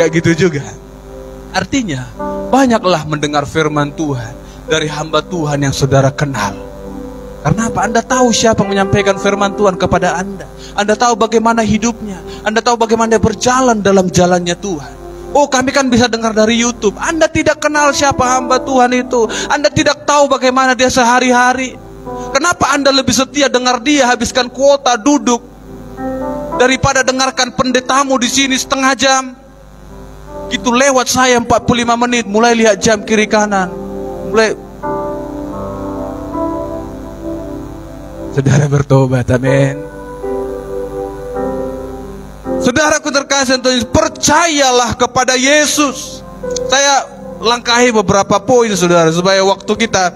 Kayak gitu juga. Artinya, banyaklah mendengar firman Tuhan dari hamba Tuhan yang saudara kenal. Karena apa? Anda tahu siapa yang menyampaikan firman Tuhan kepada Anda. Anda tahu bagaimana hidupnya. Anda tahu bagaimana dia berjalan dalam jalannya Tuhan. Oh, kami kan bisa dengar dari YouTube. Anda tidak kenal siapa hamba Tuhan itu. Anda tidak tahu bagaimana dia sehari-hari. Kenapa Anda lebih setia dengar dia, habiskan kuota duduk, daripada dengarkan pendetamu di sini setengah jam? Gitu lewat saya 45 menit, mulai lihat jam kiri kanan. Mulai saudara bertobat, amin. Saudaraku terkasih, percayalah kepada Yesus. Saya langkahi beberapa poin, saudara, supaya waktu kita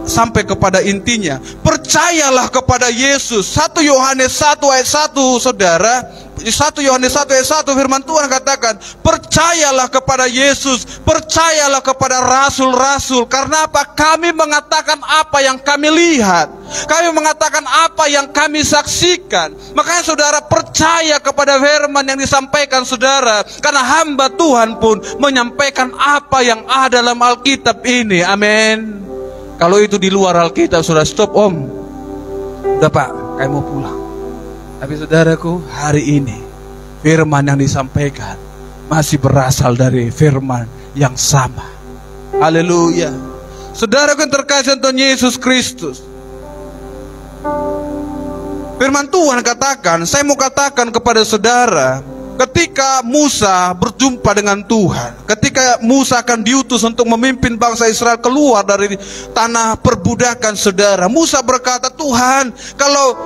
sampai kepada intinya. Percayalah kepada Yesus. 1 Yohanes 1 ayat 1, saudara. 1 Yohanes 1 ayat 1 firman Tuhan katakan, percayalah kepada Yesus, percayalah kepada rasul-rasul. Karena apa? Kami mengatakan apa yang kami lihat, kami mengatakan apa yang kami saksikan. Makanya saudara percaya kepada firman yang disampaikan saudara, karena hamba Tuhan pun menyampaikan apa yang ada dalam Alkitab ini. Amin. Kalau itu di luar Alkitab, sudah stop om. Udah Pak, kayak mau pulang. Tapi saudaraku, hari ini firman yang disampaikan masih berasal dari firman yang sama. Haleluya. Saudaraku yang terkasih Tuhan Yesus Kristus, firman Tuhan katakan, saya mau katakan kepada saudara, ketika Musa berjumpa dengan Tuhan, ketika Musa akan diutus untuk memimpin bangsa Israel keluar dari tanah perbudakan, saudara, Musa berkata, Tuhan, kalau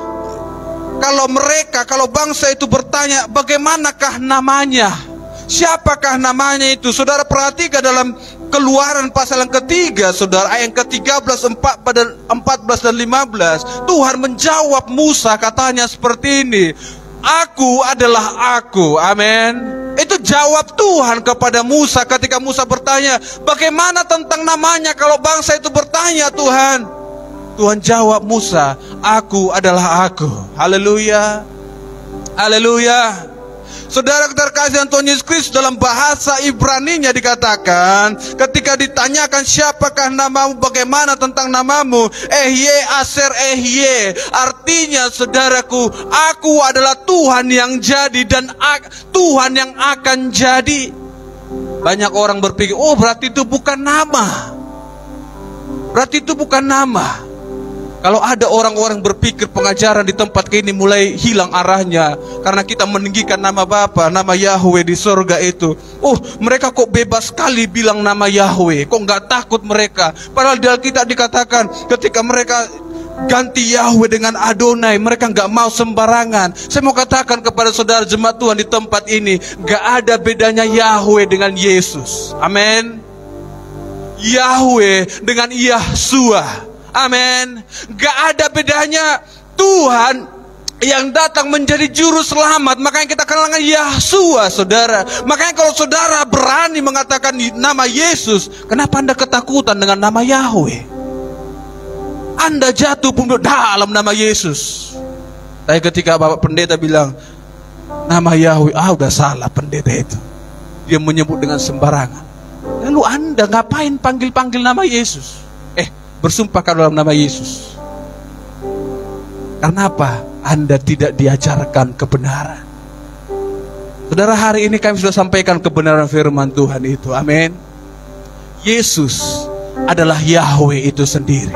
bangsa itu bertanya, bagaimanakah namanya? Siapakah namanya itu? Saudara perhatikan dalam Keluaran pasal yang ketiga, saudara, ayat yang ke-13, 14 dan 15. Tuhan menjawab Musa, katanya seperti ini, Aku adalah Aku. Amin. Itu jawab Tuhan kepada Musa ketika Musa bertanya, bagaimana tentang namanya kalau bangsa itu bertanya, Tuhan? Tuhan jawab Musa, Aku adalah Aku. Haleluya. Haleluya. Saudara terkasih Tuhan Yesus Kristus, dalam bahasa Ibrani-nya dikatakan, ketika ditanyakan siapakah namamu, bagaimana tentang namamu, Ehye Aser Ehye, artinya saudaraku, Aku adalah Tuhan yang jadi dan Tuhan yang akan jadi. Banyak orang berpikir, oh berarti itu bukan nama. Berarti itu bukan nama. Kalau ada orang-orang berpikir pengajaran di tempat ini mulai hilang arahnya karena kita meninggikan nama Bapa, nama Yahweh di surga itu. Oh, mereka kok bebas sekali bilang nama Yahweh, kok nggak takut mereka? Padahal di Alkitab dikatakan ketika mereka ganti Yahweh dengan Adonai, mereka nggak mau sembarangan. Saya mau katakan kepada saudara jemaat Tuhan di tempat ini, nggak ada bedanya Yahweh dengan Yesus. Amin. Yahweh dengan Yahshua. Amin. Gak ada bedanya. Tuhan yang datang menjadi juru selamat, makanya kita kenal dengan Yahshua, saudara. Makanya kalau saudara berani mengatakan nama Yesus, kenapa Anda ketakutan dengan nama Yahweh? Anda jatuh pun dalam nama Yesus. Tapi ketika Bapak Pendeta bilang nama Yahweh, udah salah pendeta itu, dia menyebut dengan sembarangan. Lalu Anda ngapain panggil-panggil nama Yesus? Bersumpahkan dalam nama Yesus. Karena apa? Anda tidak diajarkan kebenaran. Saudara, hari ini kami sudah sampaikan kebenaran firman Tuhan itu. Amin. Yesus adalah Yahweh itu sendiri.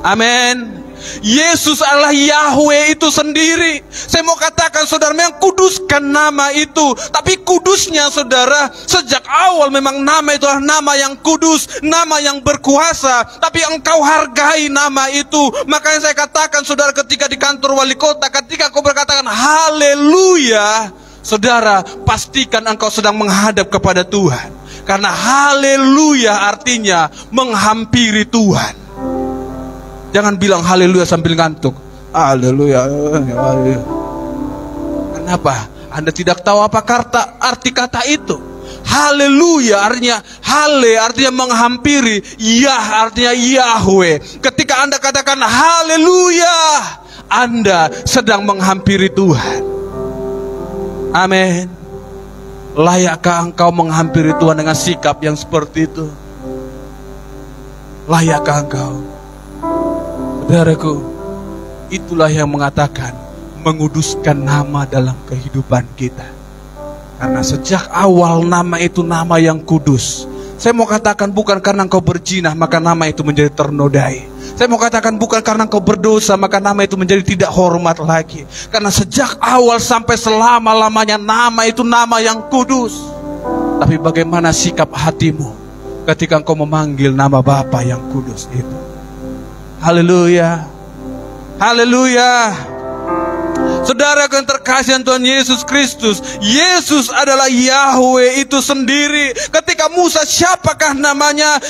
Amin. Yesus adalah Yahweh itu sendiri. Saya mau katakan saudara, memang kuduskan nama itu. Tapi kudusnya saudara, sejak awal memang nama itu adalah nama yang kudus, nama yang berkuasa. Tapi engkau hargai nama itu. Makanya saya katakan saudara, ketika di kantor wali kota, ketika kau berkatakan haleluya, saudara, pastikan engkau sedang menghadap kepada Tuhan. Karena haleluya artinya menghampiri Tuhan. Jangan bilang haleluya sambil ngantuk. Haleluya. Kenapa? Anda tidak tahu apa arti kata itu. Haleluya artinya, hale artinya menghampiri, Yah artinya Yahweh. Ketika Anda katakan haleluya, Anda sedang menghampiri Tuhan. Amin. Layakkah engkau menghampiri Tuhan dengan sikap yang seperti itu? Layakkah engkau? Saudaraku, itulah yang mengatakan menguduskan nama dalam kehidupan kita. Karena sejak awal nama itu nama yang kudus. Saya mau katakan bukan karena engkau berzinah maka nama itu menjadi ternodai. Saya mau katakan bukan karena engkau berdosa maka nama itu menjadi tidak hormat lagi. Karena sejak awal sampai selama-lamanya nama itu nama yang kudus. Tapi bagaimana sikap hatimu ketika engkau memanggil nama Bapa yang kudus itu? Haleluya. Haleluya. Saudara yang terkasih Tuhan Yesus Kristus, Yesus adalah Yahweh itu sendiri. Ketika Musa, siapakah namanya?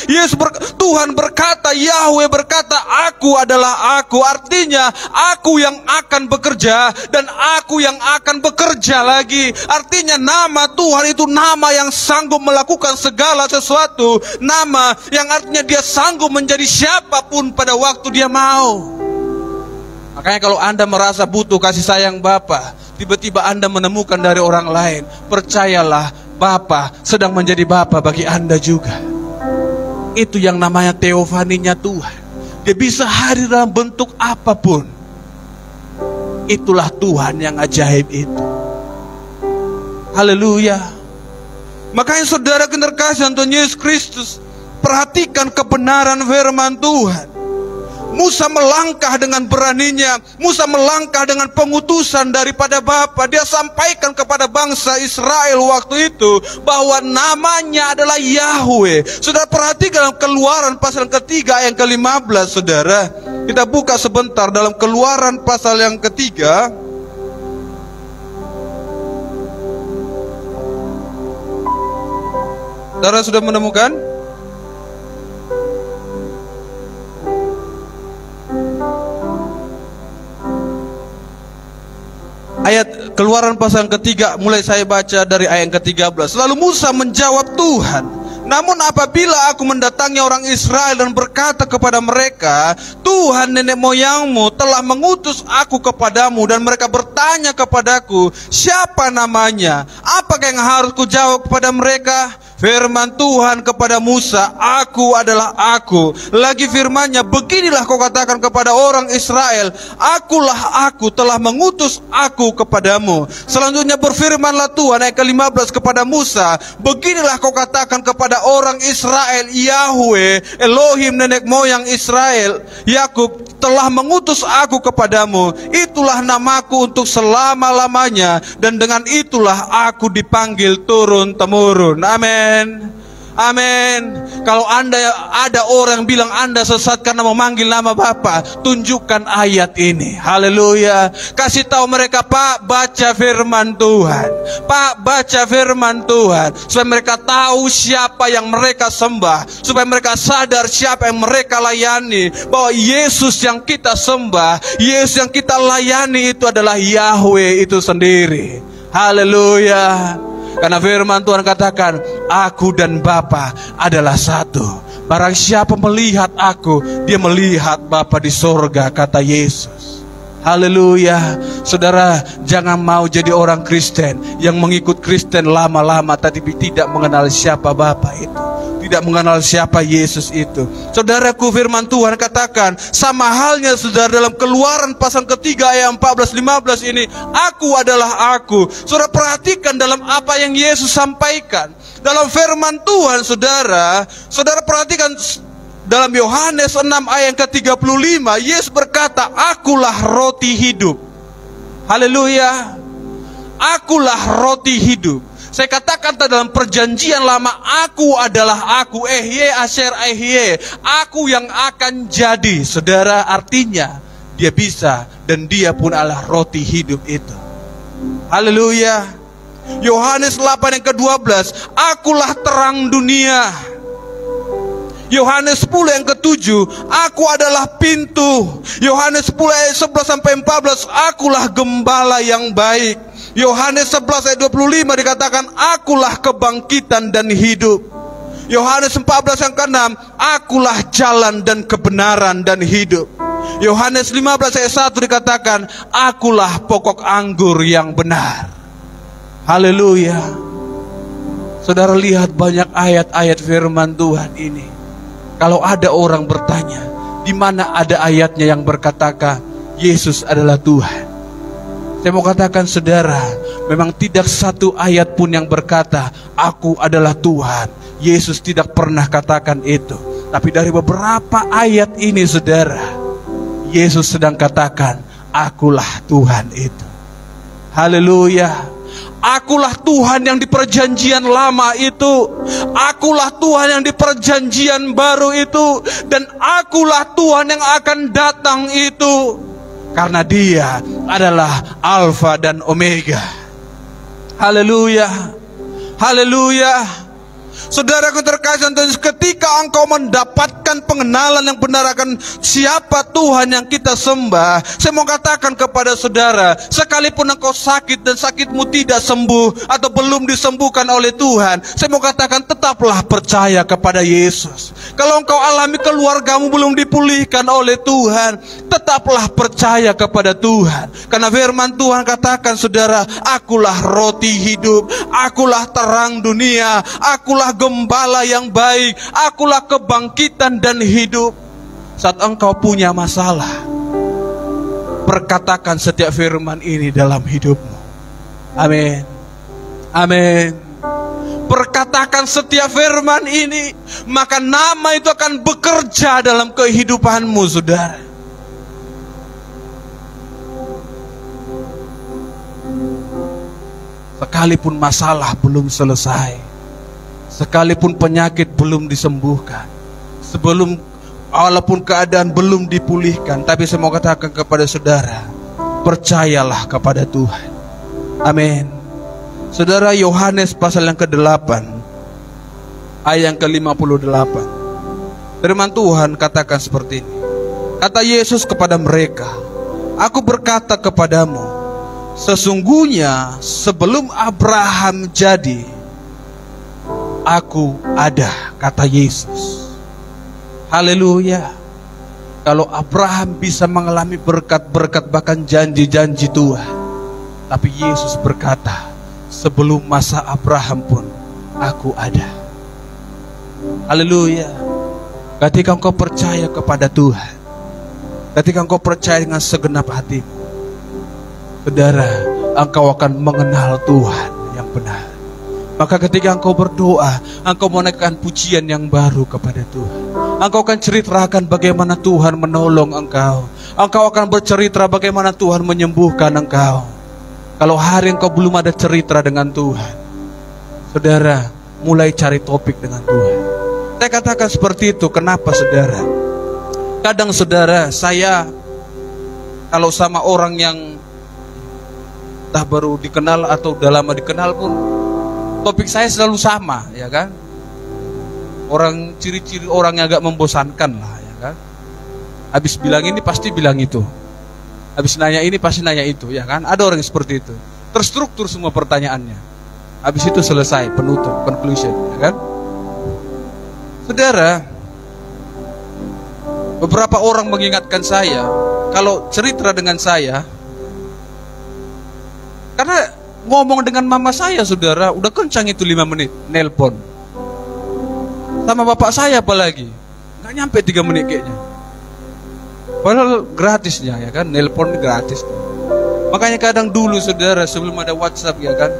Tuhan berkata, Yahweh berkata, Aku adalah Aku. Artinya, Aku yang akan bekerja dan Aku yang akan bekerja lagi. Artinya nama Tuhan itu nama yang sanggup melakukan segala sesuatu. Nama yang artinya dia sanggup menjadi siapapun pada waktu dia mau. Makanya kalau Anda merasa butuh kasih sayang Bapa, tiba-tiba Anda menemukan dari orang lain, percayalah Bapa sedang menjadi Bapa bagi Anda juga. Itu yang namanya teofaninya Tuhan. Dia bisa hadir dalam bentuk apapun. Itulah Tuhan yang ajaib itu. Haleluya. Makanya saudara terkasih Tuhan Yesus Kristus, perhatikan kebenaran firman Tuhan. Musa melangkah dengan beraninya, Musa melangkah dengan pengutusan daripada Bapa. Dia sampaikan kepada bangsa Israel waktu itu bahwa namanya adalah Yahweh. Saudara perhatikan dalam Keluaran pasal ketiga ayat ke-15, saudara. Kita buka sebentar dalam Keluaran pasal yang ketiga. Saudara sudah menemukan? Ayat Keluaran pasal yang ketiga, mulai saya baca dari ayat yang ke-13. Lalu Musa menjawab Tuhan, namun apabila aku mendatangi orang Israel dan berkata kepada mereka, Tuhan nenek moyangmu telah mengutus aku kepadamu, dan mereka bertanya kepadaku, siapa namanya? Apakah yang harus kujawab kepada mereka? Firman Tuhan kepada Musa, aku adalah aku. Lagi firman-Nya, beginilah kau katakan kepada orang Israel, akulah aku telah mengutus aku kepadamu. Selanjutnya berfirmanlah Tuhan ayat ke-15 kepada Musa, beginilah kau katakan kepada orang Israel, Yahweh Elohim nenek moyang Israel Yakub telah mengutus aku kepadamu. Itulah namaku untuk selama-lamanya, dan dengan itulah aku dipanggil turun-temurun. Amin. Amin. Kalau ada orang bilang Anda sesat karena memanggil nama Bapa, tunjukkan ayat ini. Haleluya. Kasih tahu mereka, Pak, baca firman Tuhan. Pak, baca firman Tuhan, supaya mereka tahu siapa yang mereka sembah, supaya mereka sadar siapa yang mereka layani, bahwa Yesus yang kita sembah, Yesus yang kita layani itu adalah Yahweh itu sendiri. Haleluya. Karena firman Tuhan katakan, aku dan Bapa adalah satu. Barang siapa melihat aku, dia melihat Bapa di sorga, kata Yesus. Haleluya. Saudara, jangan mau jadi orang Kristen yang mengikut Kristen lama-lama tapi tidak mengenal siapa Bapa itu, tidak mengenal siapa Yesus itu. Saudaraku, firman Tuhan katakan sama halnya saudara dalam Keluaran pasal ketiga ayat 14-15 ini, aku adalah aku. Saudara perhatikan dalam apa yang Yesus sampaikan dalam firman Tuhan. Saudara perhatikan dalam Yohanes 6 ayat ke-35, Yesus berkata, akulah roti hidup. Haleluya. Akulah roti hidup. Saya katakan dalam perjanjian lama, aku adalah aku, ehye asher ehye, aku yang akan jadi. Saudara, artinya dia bisa, dan dia pun adalah roti hidup itu. Haleluya. Yohanes 8 yang ke-12, akulah terang dunia. Yohanes 10 yang ke-7, aku adalah pintu. Yohanes 10 ayat 11-14, akulah gembala yang baik. Yohanes 11 ayat 25 dikatakan, akulah kebangkitan dan hidup. Yohanes 14 yang ke-6, akulah jalan dan kebenaran dan hidup. Yohanes 15 ayat 1 dikatakan, akulah pokok anggur yang benar. Haleluya. Saudara lihat banyak ayat-ayat firman Tuhan ini. Kalau ada orang bertanya, di mana ada ayatnya yang berkatakan Yesus adalah Tuhan? Saya mau katakan saudara, memang tidak satu ayat pun yang berkata aku adalah Tuhan. Yesus tidak pernah katakan itu. Tapi dari beberapa ayat ini saudara, Yesus sedang katakan, akulah Tuhan itu. Haleluya. Akulah Tuhan yang di perjanjian lama itu, akulah Tuhan yang di perjanjian baru itu, dan akulah Tuhan yang akan datang itu. Karena dia adalah Alfa dan Omega. Haleluya. Haleluya. Saudaraku terkasih, ketika engkau mendapatkan pengenalan yang benar akan siapa Tuhan yang kita sembah, saya mau katakan kepada saudara, sekalipun engkau sakit dan sakitmu tidak sembuh atau belum disembuhkan oleh Tuhan, saya mau katakan tetaplah percaya kepada Yesus. Kalau engkau alami keluargamu belum dipulihkan oleh Tuhan, tetaplah percaya kepada Tuhan. Karena firman Tuhan katakan saudara, akulah roti hidup, akulah terang dunia, akulah akulah gembala yang baik, akulah kebangkitan dan hidup. Saat engkau punya masalah, perkatakan setiap firman ini dalam hidupmu. Amin. Amin. Perkatakan setiap firman ini, maka nama itu akan bekerja dalam kehidupanmu, saudara. Sekalipun masalah belum selesai, sekalipun penyakit belum disembuhkan, walaupun keadaan belum dipulihkan, tapi saya mau katakan kepada saudara, percayalah kepada Tuhan. Amin. Saudara, Yohanes pasal yang ke-8 ayat yang ke-58, firman Tuhan katakan seperti ini. Kata Yesus kepada mereka, aku berkata kepadamu, sesungguhnya sebelum Abraham jadi, aku ada, kata Yesus. Haleluya. Kalau Abraham bisa mengalami berkat-berkat, bahkan janji-janji Tuhan, tapi Yesus berkata, sebelum masa Abraham pun aku ada. Haleluya. Ketika engkau percaya kepada Tuhan, ketika engkau percaya dengan segenap hatimu, saudara, engkau akan mengenal Tuhan yang benar. Maka ketika engkau berdoa, engkau menaikkan pujian yang baru kepada Tuhan. Engkau akan ceritakan bagaimana Tuhan menolong engkau. Engkau akan bercerita bagaimana Tuhan menyembuhkan engkau. Kalau hari engkau belum ada cerita dengan Tuhan, saudara, mulai cari topik dengan Tuhan. Saya katakan seperti itu, kenapa saudara? Kadang saudara, saya kalau sama orang yang entah baru dikenal atau udah lama dikenal pun, topik saya selalu sama, ya kan? Orang, ciri-ciri orang yang agak membosankan lah, ya kan? Habis bilang ini pasti bilang itu, habis nanya ini pasti nanya itu, ya kan? Ada orang yang seperti itu, terstruktur semua pertanyaannya. Habis itu selesai, penutup, conclusion, ya kan? Saudara, beberapa orang mengingatkan saya, kalau cerita dengan saya, karena ngomong dengan mama saya, saudara, udah kencang itu 5 menit, nelpon. Sama bapak saya apalagi, nggak nyampe 3 menit kayaknya. Padahal gratisnya, ya kan, nelpon gratis. Makanya kadang dulu, saudara, sebelum ada WhatsApp, ya kan,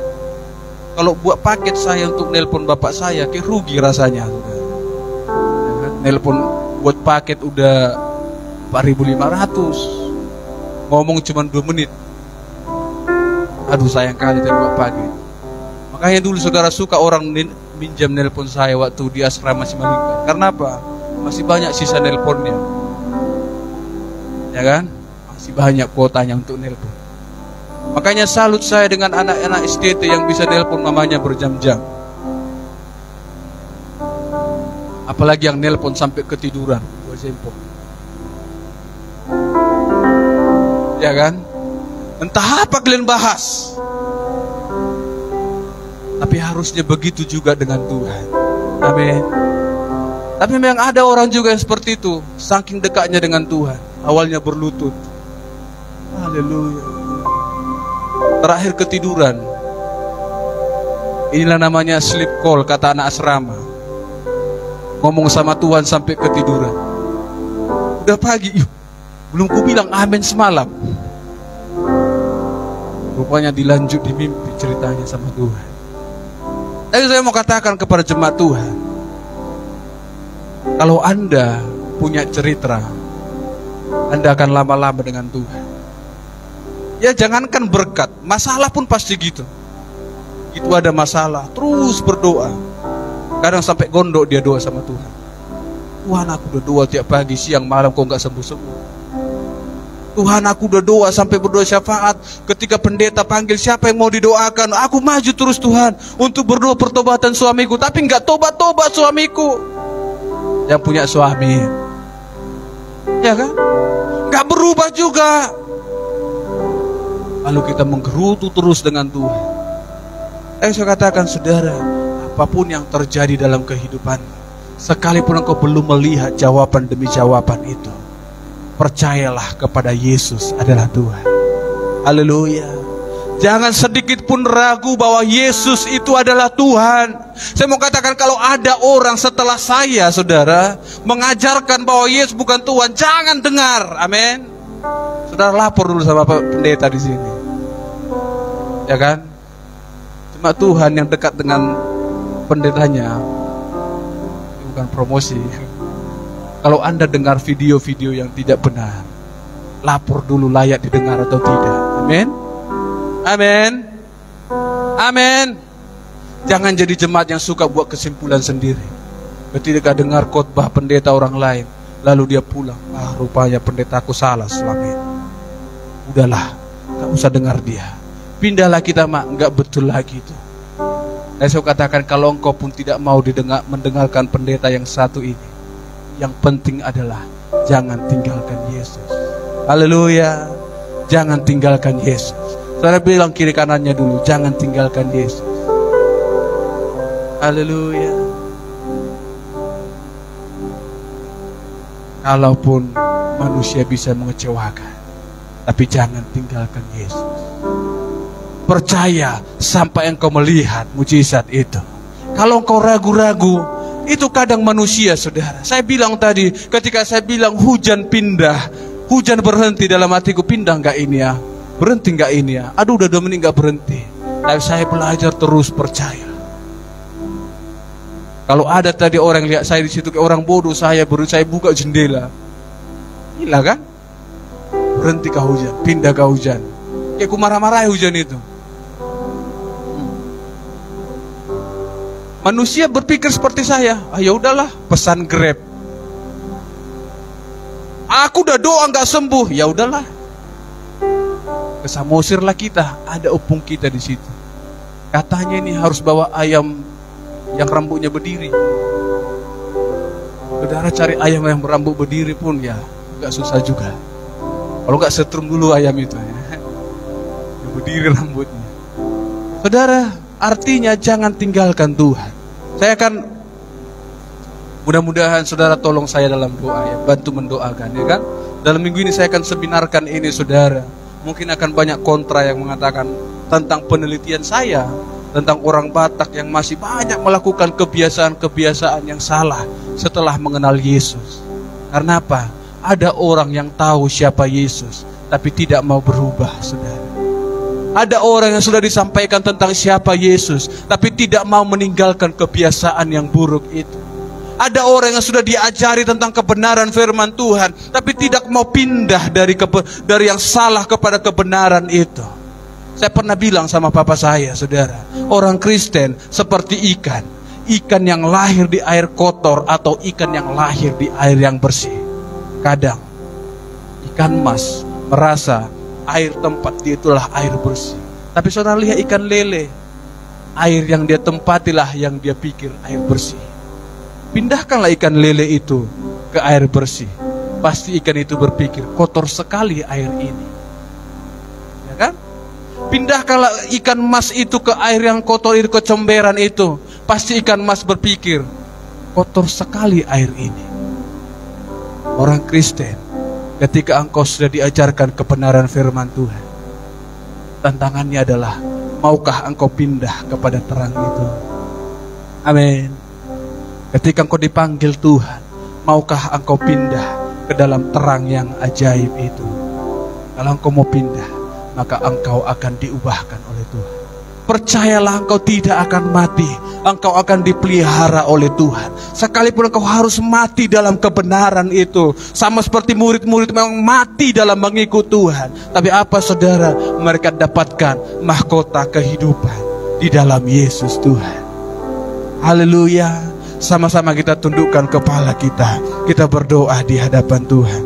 kalau buat paket saya untuk nelpon bapak saya, kayak rugi rasanya, saudara. Ya kan? Nelpon buat paket udah 4.500, ngomong cuma 2 menit. Aduh, sayang kali tadi buat paket. Makanya dulu saudara suka orang minjam nelpon saya waktu di asrama Simalingkar. Karena apa? Masih banyak sisa nelponnya, ya kan? Masih banyak kuotanya untuk nelpon. Makanya salut saya dengan anak-anak STT yang bisa nelpon mamanya berjam-jam. Apalagi yang nelpon sampai ketiduran, ya kan? Entah apa kalian bahas, tapi harusnya begitu juga dengan Tuhan. Amin. Tapi memang ada orang juga yang seperti itu, saking dekatnya dengan Tuhan, awalnya berlutut, haleluya, terakhir ketiduran. Inilah namanya sleep call, kata anak asrama. Ngomong sama Tuhan sampai ketiduran. Udah pagi, belum ku bilang amin semalam. Rupanya dilanjut di mimpi ceritanya sama Tuhan. Tapi saya mau katakan kepada jemaat Tuhan, kalau Anda punya cerita, Anda akan lama-lama dengan Tuhan. Ya jangankan berkat, masalah pun pasti gitu. Itu ada masalah, terus berdoa. Kadang sampai gondok dia doa sama Tuhan. Tuhan, aku udah doa tiap pagi, siang, malam, kok gak sembuh-sembuh. Tuhan, aku udah doa sampai berdoa syafaat. Ketika pendeta panggil siapa yang mau didoakan, aku maju terus Tuhan untuk berdoa pertobatan suamiku. Tapi gak tobat-tobat suamiku. Yang punya suami, ya kan, gak berubah juga. Lalu kita menggerutu terus dengan Tuhan. Saya katakan saudara, apapun yang terjadi dalam kehidupan, sekalipun engkau belum melihat jawaban demi jawaban itu, percayalah kepada Yesus adalah Tuhan. Haleluya. Jangan sedikit pun ragu bahwa Yesus itu adalah Tuhan. Saya mau katakan, kalau ada orang setelah saya, saudara, mengajarkan bahwa Yesus bukan Tuhan, jangan dengar. Amin. Saudara lapor dulu sama Pak Pendeta di sini. Ya kan? Cuma Tuhan yang dekat dengan pendetanya. Bukan promosi. Kalau Anda dengar video-video yang tidak benar, lapor dulu layak didengar atau tidak. Amin. Amin. Amin. Jangan jadi jemaat yang suka buat kesimpulan sendiri. Ketika dengar khotbah pendeta orang lain, lalu dia pulang, rupanya pendetaku salah selama ini. Udahlah, gak usah dengar dia. Pindahlah kita, gak betul lagi itu. Saya katakan, kalau engkau pun tidak mau mendengarkan pendeta yang satu ini, yang penting adalah jangan tinggalkan Yesus. Haleluya. Jangan tinggalkan Yesus. Saudara bilang kiri kanannya dulu, jangan tinggalkan Yesus. Haleluya. Kalaupun manusia bisa mengecewakan, tapi jangan tinggalkan Yesus. Percaya sampai engkau melihat mujizat itu. Kalau engkau ragu-ragu, itu kadang manusia, saudara. Saya bilang tadi, ketika saya bilang hujan pindah, hujan berhenti, dalam hatiku, pindah enggak ini ya? Berhenti enggak ini ya? Aduh, udah 2 menit enggak berhenti. Tapi saya belajar terus percaya. Kalau ada tadi orang lihat saya di situ kayak orang bodoh, saya buka jendela. Gila kan? Berhenti kah hujan, pindah kah hujan. Kayak ku marah-marah hujan itu. Manusia berpikir seperti saya. Ya udahlah, pesan Grab. Aku udah doa enggak sembuh. Ya udahlah. Ke Samosirlah kita, ada opung kita di situ. Katanya ini harus bawa ayam yang rambutnya berdiri. Saudara cari ayam yang berambut berdiri pun ya agak susah juga. Kalau nggak setrum dulu ayam itu ya, yang berdiri rambutnya. Saudara, artinya jangan tinggalkan Tuhan. Saya akan, mudah-mudahan saudara tolong saya dalam doa ya, bantu mendoakan ya kan. Dalam minggu ini saya akan seminarkan ini, saudara. Mungkin akan banyak kontra yang mengatakan tentang penelitian saya tentang orang Batak yang masih banyak melakukan kebiasaan-kebiasaan yang salah setelah mengenal Yesus. Karena apa? Ada orang yang tahu siapa Yesus tapi tidak mau berubah, saudara. Ada orang yang sudah disampaikan tentang siapa Yesus tapi tidak mau meninggalkan kebiasaan yang buruk itu. Ada orang yang sudah diajari tentang kebenaran firman Tuhan tapi tidak mau pindah dari yang salah kepada kebenaran itu. Saya pernah bilang sama papa saya, saudara, orang Kristen seperti ikan yang lahir di air kotor atau ikan yang lahir di air yang bersih. Kadang ikan mas merasa air tempat dia itulah air bersih, tapi saudara lihat ikan lele, air yang dia tempatilah yang dia pikir air bersih. Pindahkanlah ikan lele itu ke air bersih, pasti ikan itu berpikir kotor sekali air ini, ya kan? Pindahkanlah ikan mas itu ke air yang kotor itu, ke comberan itu, pasti ikan mas berpikir kotor sekali air ini. Orang Kristen, ketika engkau sudah diajarkan kebenaran firman Tuhan, tantangannya adalah maukah engkau pindah kepada terang itu? Amin. Ketika engkau dipanggil Tuhan, maukah engkau pindah ke dalam terang yang ajaib itu? Kalau engkau mau pindah, maka engkau akan diubahkan oleh Tuhan. Percayalah, engkau tidak akan mati, engkau akan dipelihara oleh Tuhan. Sekalipun engkau harus mati dalam kebenaran itu, sama seperti murid-murid memang mati dalam mengikut Tuhan. Tapi apa, saudara? Mereka dapatkan mahkota kehidupan di dalam Yesus Tuhan. Haleluya. Sama-sama kita tundukkan kepala kita, kita berdoa di hadapan Tuhan.